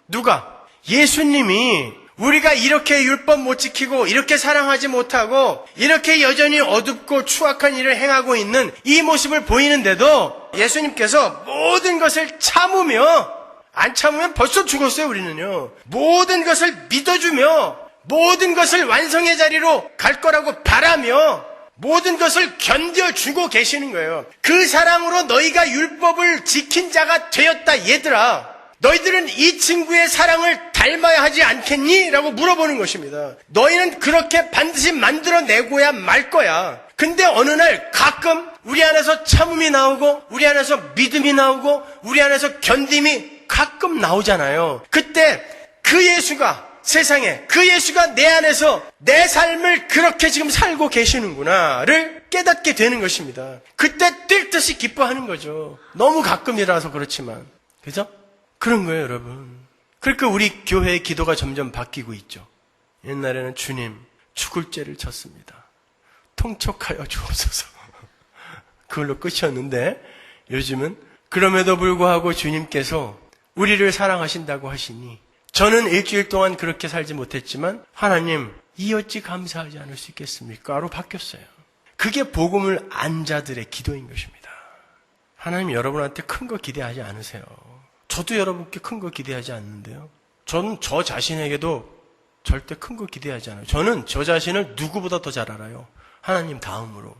누가? 예수님이 우리가 이렇게 율법 못 지키고 이렇게 사랑하지 못하고 이렇게 여전히 어둡고 추악한 일을 행하고 있는 이 모습을 보이는데도 예수님께서 모든 것을 참으며, 안 참으면 벌써 죽었어요. 우리는요. 모든 것을 믿어주며 모든 것을 완성의 자리로 갈 거라고 바라며 모든 것을 견뎌주고 계시는 거예요. 그 사랑으로 너희가 율법을 지킨 자가 되었다. 얘들아, 너희들은 이 친구의 사랑을 닮아야 하지 않겠니? 라고 물어보는 것입니다. 너희는 그렇게 반드시 만들어내고야 말 거야. 근데 어느 날 가끔 우리 안에서 참음이 나오고 우리 안에서 믿음이 나오고 우리 안에서 견딤이 가끔 나오잖아요. 그때 그 예수가 세상에, 그 예수가 내 안에서 내 삶을 그렇게 지금 살고 계시는구나를 깨닫게 되는 것입니다. 그때 뛸 듯이 기뻐하는 거죠. 너무 가끔이라서 그렇지만. 그죠? 그런 거예요, 여러분. 그러니까 우리 교회의 기도가 점점 바뀌고 있죠. 옛날에는 주님, 죽을 죄를 졌습니다. 통촉하여 주옵소서. 그걸로 끝이었는데 요즘은 그럼에도 불구하고 주님께서 우리를 사랑하신다고 하시니 저는 일주일 동안 그렇게 살지 못했지만 하나님, 이 어찌 감사하지 않을 수 있겠습니까?로 바뀌었어요. 그게 복음을 안 자들의 기도인 것입니다. 하나님 여러분한테 큰 거 기대하지 않으세요. 저도 여러분께 큰 거 기대하지 않는데요. 저는 저 자신에게도 절대 큰 거 기대하지 않아요. 저는 저 자신을 누구보다 더 잘 알아요. 하나님 다음으로.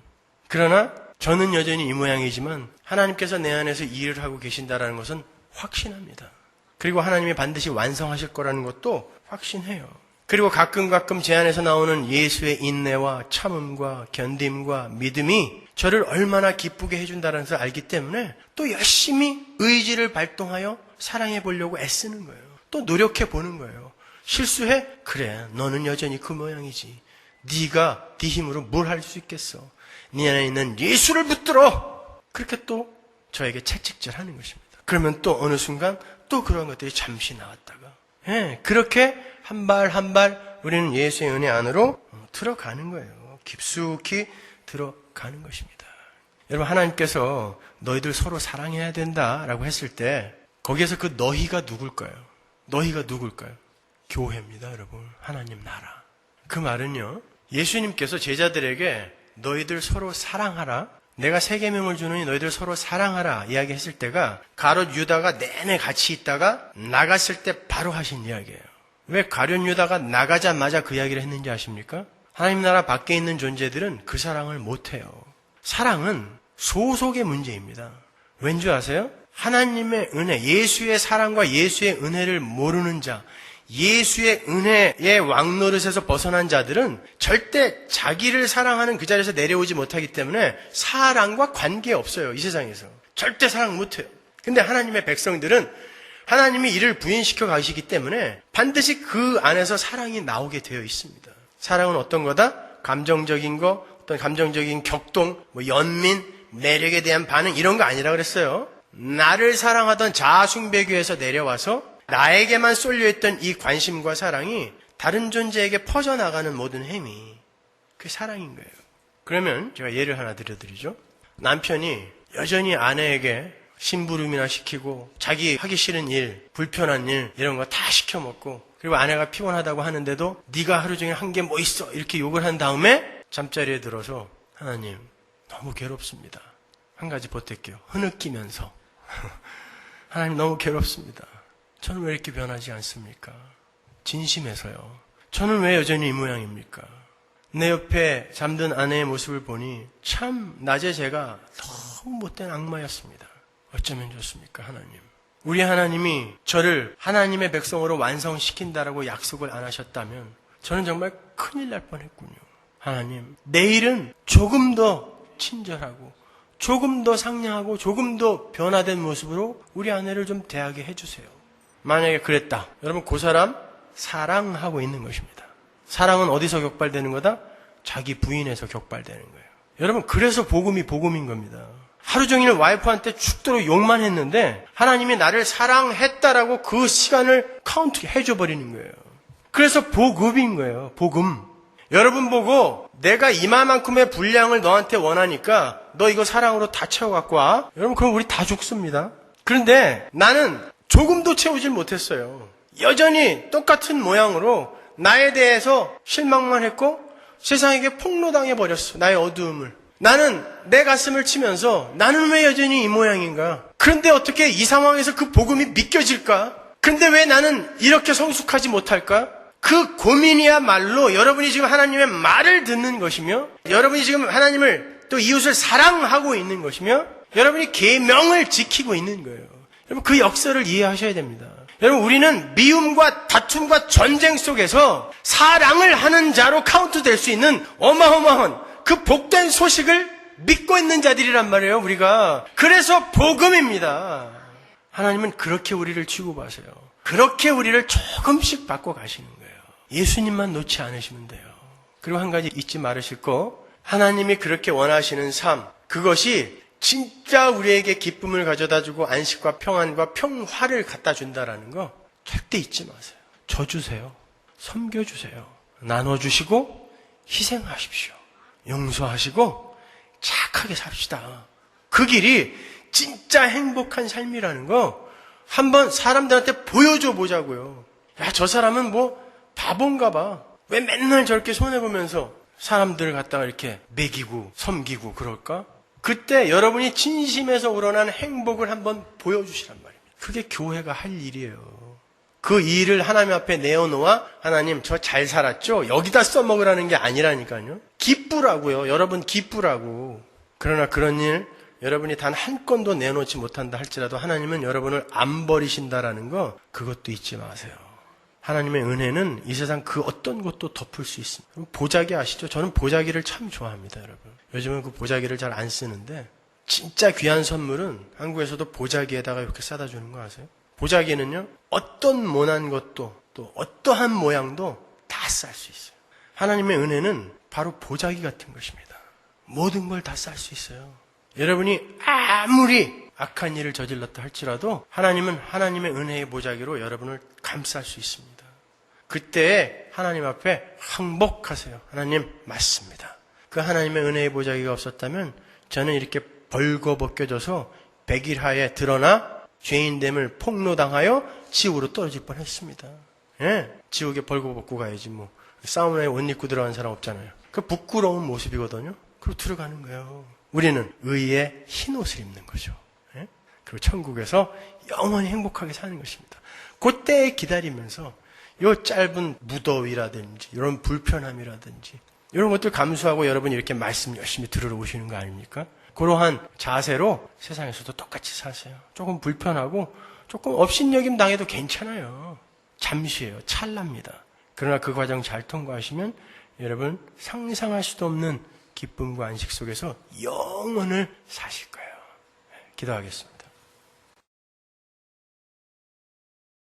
그러나 저는 여전히 이 모양이지만 하나님께서 내 안에서 이 일을 하고 계신다는 것은 확신합니다. 그리고 하나님이 반드시 완성하실 거라는 것도 확신해요. 그리고 가끔 제 안에서 나오는 예수의 인내와 참음과 견딤과 믿음이 저를 얼마나 기쁘게 해준다는 것을 알기 때문에 또 열심히 의지를 발동하여 사랑해 보려고 애쓰는 거예요. 또 노력해 보는 거예요. 실수해? 그래, 너는 여전히 그 모양이지. 네가 네 힘으로 뭘 할 수 있겠어. 네 안에 있는 예수를 붙들어. 그렇게 또 저에게 채찍질하는 것입니다. 그러면 또 어느 순간 또 그런 것들이 잠시 나왔다가 그렇게 한 발 한 발 우리는 예수의 은혜 안으로 들어가는 거예요. 깊숙이 들어가는 것입니다. 여러분, 하나님께서 너희들 서로 사랑해야 된다라고 했을 때 거기에서 그 너희가 누굴까요? 너희가 누굴까요? 교회입니다, 여러분. 하나님 나라. 그 말은요, 예수님께서 제자들에게 너희들 서로 사랑하라, 내가 세 계명을 주느니 너희들 서로 사랑하라 이야기했을 때가 가룟 유다가 내내 같이 있다가 나갔을 때 바로 하신 이야기예요. 왜 가룟 유다가 나가자마자 그 이야기를 했는지 아십니까? 하나님 나라 밖에 있는 존재들은 그 사랑을 못해요. 사랑은 소속의 문제입니다. 왠지 아세요? 하나님의 은혜, 예수의 사랑과 예수의 은혜를 모르는 자, 예수의 은혜의 왕노릇에서 벗어난 자들은 절대 자기를 사랑하는 그 자리에서 내려오지 못하기 때문에 사랑과 관계없어요. 이 세상에서 절대 사랑 못해요. 근데 하나님의 백성들은 하나님이 이를 부인시켜 가시기 때문에 반드시 그 안에서 사랑이 나오게 되어 있습니다. 사랑은 어떤 거다? 감정적인 거, 어떤 감정적인 격동, 연민, 매력에 대한 반응 이런 거 아니라 그랬어요. 나를 사랑하던 자아숭배교에서 내려와서 나에게만 쏠려있던 이 관심과 사랑이 다른 존재에게 퍼져나가는 모든 힘이 그게 사랑인 거예요. 그러면 제가 예를 하나 들려드리죠. 남편이 여전히 아내에게 심부름이나 시키고 자기 하기 싫은 일, 불편한 일 이런 거 다 시켜 먹고 그리고 아내가 피곤하다고 하는데도 네가 하루 종일 한 게 뭐 있어 이렇게 욕을 한 다음에 잠자리에 들어서 하나님 너무 괴롭습니다. 한 가지 보탤게요. 흐느끼면서 하나님 너무 괴롭습니다. 저는 왜 이렇게 변하지 않습니까? 진심에서요. 저는 왜 여전히 이 모양입니까? 내 옆에 잠든 아내의 모습을 보니 참 낮에 제가 너무 못된 악마였습니다. 어쩌면 좋습니까, 하나님? 우리 하나님이 저를 하나님의 백성으로 완성시킨다라고 약속을 안 하셨다면 저는 정말 큰일 날 뻔했군요. 하나님, 내일은 조금 더 친절하고 조금 더 상냥하고 조금 더 변화된 모습으로 우리 아내를 좀 대하게 해주세요. 만약에 그랬다. 여러분, 그 사람 사랑하고 있는 것입니다. 사랑은 어디서 격발되는 거다? 자기 부인에서 격발되는 거예요. 여러분, 그래서 복음이 복음인 겁니다. 하루 종일 와이프한테 죽도록 욕만 했는데 하나님이 나를 사랑했다라고 그 시간을 카운트 해줘버리는 거예요. 그래서 복음인 거예요. 복음. 여러분 보고 내가 이만큼의 분량을 너한테 원하니까 너 이거 사랑으로 다 채워갖고 와. 여러분, 그럼 우리 다 죽습니다. 그런데 나는 조금도 채우질 못했어요. 여전히 똑같은 모양으로 나에 대해서 실망만 했고 세상에게 폭로당해 버렸어. 나의 어두움을. 나는 내 가슴을 치면서 나는 왜 여전히 이 모양인가? 그런데 어떻게 이 상황에서 그 복음이 믿겨질까? 그런데 왜 나는 이렇게 성숙하지 못할까? 그 고민이야말로 여러분이 지금 하나님의 말을 듣는 것이며 여러분이 지금 하나님을 또 이웃을 사랑하고 있는 것이며 여러분이 계명을 지키고 있는 거예요. 여러분 그 역설을 이해하셔야 됩니다. 여러분 우리는 미움과 다툼과 전쟁 속에서 사랑을 하는 자로 카운트될 수 있는 어마어마한 그 복된 소식을 믿고 있는 자들이란 말이에요. 우리가. 그래서 복음입니다. 하나님은 그렇게 우리를 취급하세요. 그렇게 우리를 조금씩 바꿔 가시는 거예요. 예수님만 놓지 않으시면 돼요. 그리고 한 가지 잊지 말으실 거, 하나님이 그렇게 원하시는 삶, 그것이 진짜 우리에게 기쁨을 가져다주고 안식과 평안과 평화를 갖다 준다라는 거 절대 잊지 마세요. 져주세요. 섬겨주세요. 나눠주시고 희생하십시오. 용서하시고 착하게 삽시다. 그 길이 진짜 행복한 삶이라는 거 한번 사람들한테 보여줘 보자고요. 야, 저 사람은 뭐 바본가 봐. 왜 맨날 저렇게 손해보면서 사람들 갖다가 이렇게 먹이고 섬기고 그럴까? 그때 여러분이 진심에서 우러난 행복을 한번 보여주시란 말입니다. 그게 교회가 할 일이에요. 그 일을 하나님 앞에 내어놓아 하나님 저 잘 살았죠? 여기다 써먹으라는 게 아니라니까요. 기쁘라고요. 여러분 기쁘라고. 그러나 그런 일 여러분이 단 한 건도 내놓지 못한다 할지라도 하나님은 여러분을 안 버리신다라는 거 그것도 잊지 마세요. 하나님의 은혜는 이 세상 그 어떤 것도 덮을 수 있습니다. 보자기 아시죠? 저는 보자기를 참 좋아합니다, 여러분. 요즘은 그 보자기를 잘 안 쓰는데 진짜 귀한 선물은 한국에서도 보자기에다가 이렇게 싸다 주는 거 아세요? 보자기는요, 어떤 모난 것도 또 어떠한 모양도 다 쌀 수 있어요. 하나님의 은혜는 바로 보자기 같은 것입니다. 모든 걸 다 쌀 수 있어요. 여러분이 아무리 악한 일을 저질렀다 할지라도 하나님은 하나님의 은혜의 보자기로 여러분을 감쌀 수 있습니다. 그때 하나님 앞에 항복하세요. 하나님 맞습니다. 그 하나님의 은혜의 보자기가 없었다면 저는 이렇게 벌거벗겨져서 백일하에 드러나 죄인됨을 폭로당하여 지옥으로 떨어질 뻔했습니다. 예, 지옥에 벌거벗고 가야지 뭐. 사우나에 옷 입고 들어간 사람 없잖아요. 그 부끄러운 모습이거든요. 그리고 들어가는 거예요. 우리는 의의 흰 옷을 입는 거죠. 예? 그리고 천국에서 영원히 행복하게 사는 것입니다. 그때 기다리면서 요 짧은 무더위라든지 이런 불편함이라든지 이런 것들 감수하고 여러분이 이렇게 말씀 열심히 들으러 오시는 거 아닙니까? 그러한 자세로 세상에서도 똑같이 사세요. 조금 불편하고 조금 업신여김 당해도 괜찮아요. 잠시예요. 찰나입니다. 그러나 그 과정 잘 통과하시면 여러분 상상할 수도 없는 기쁨과 안식 속에서 영원을 사실 거예요. 기도하겠습니다.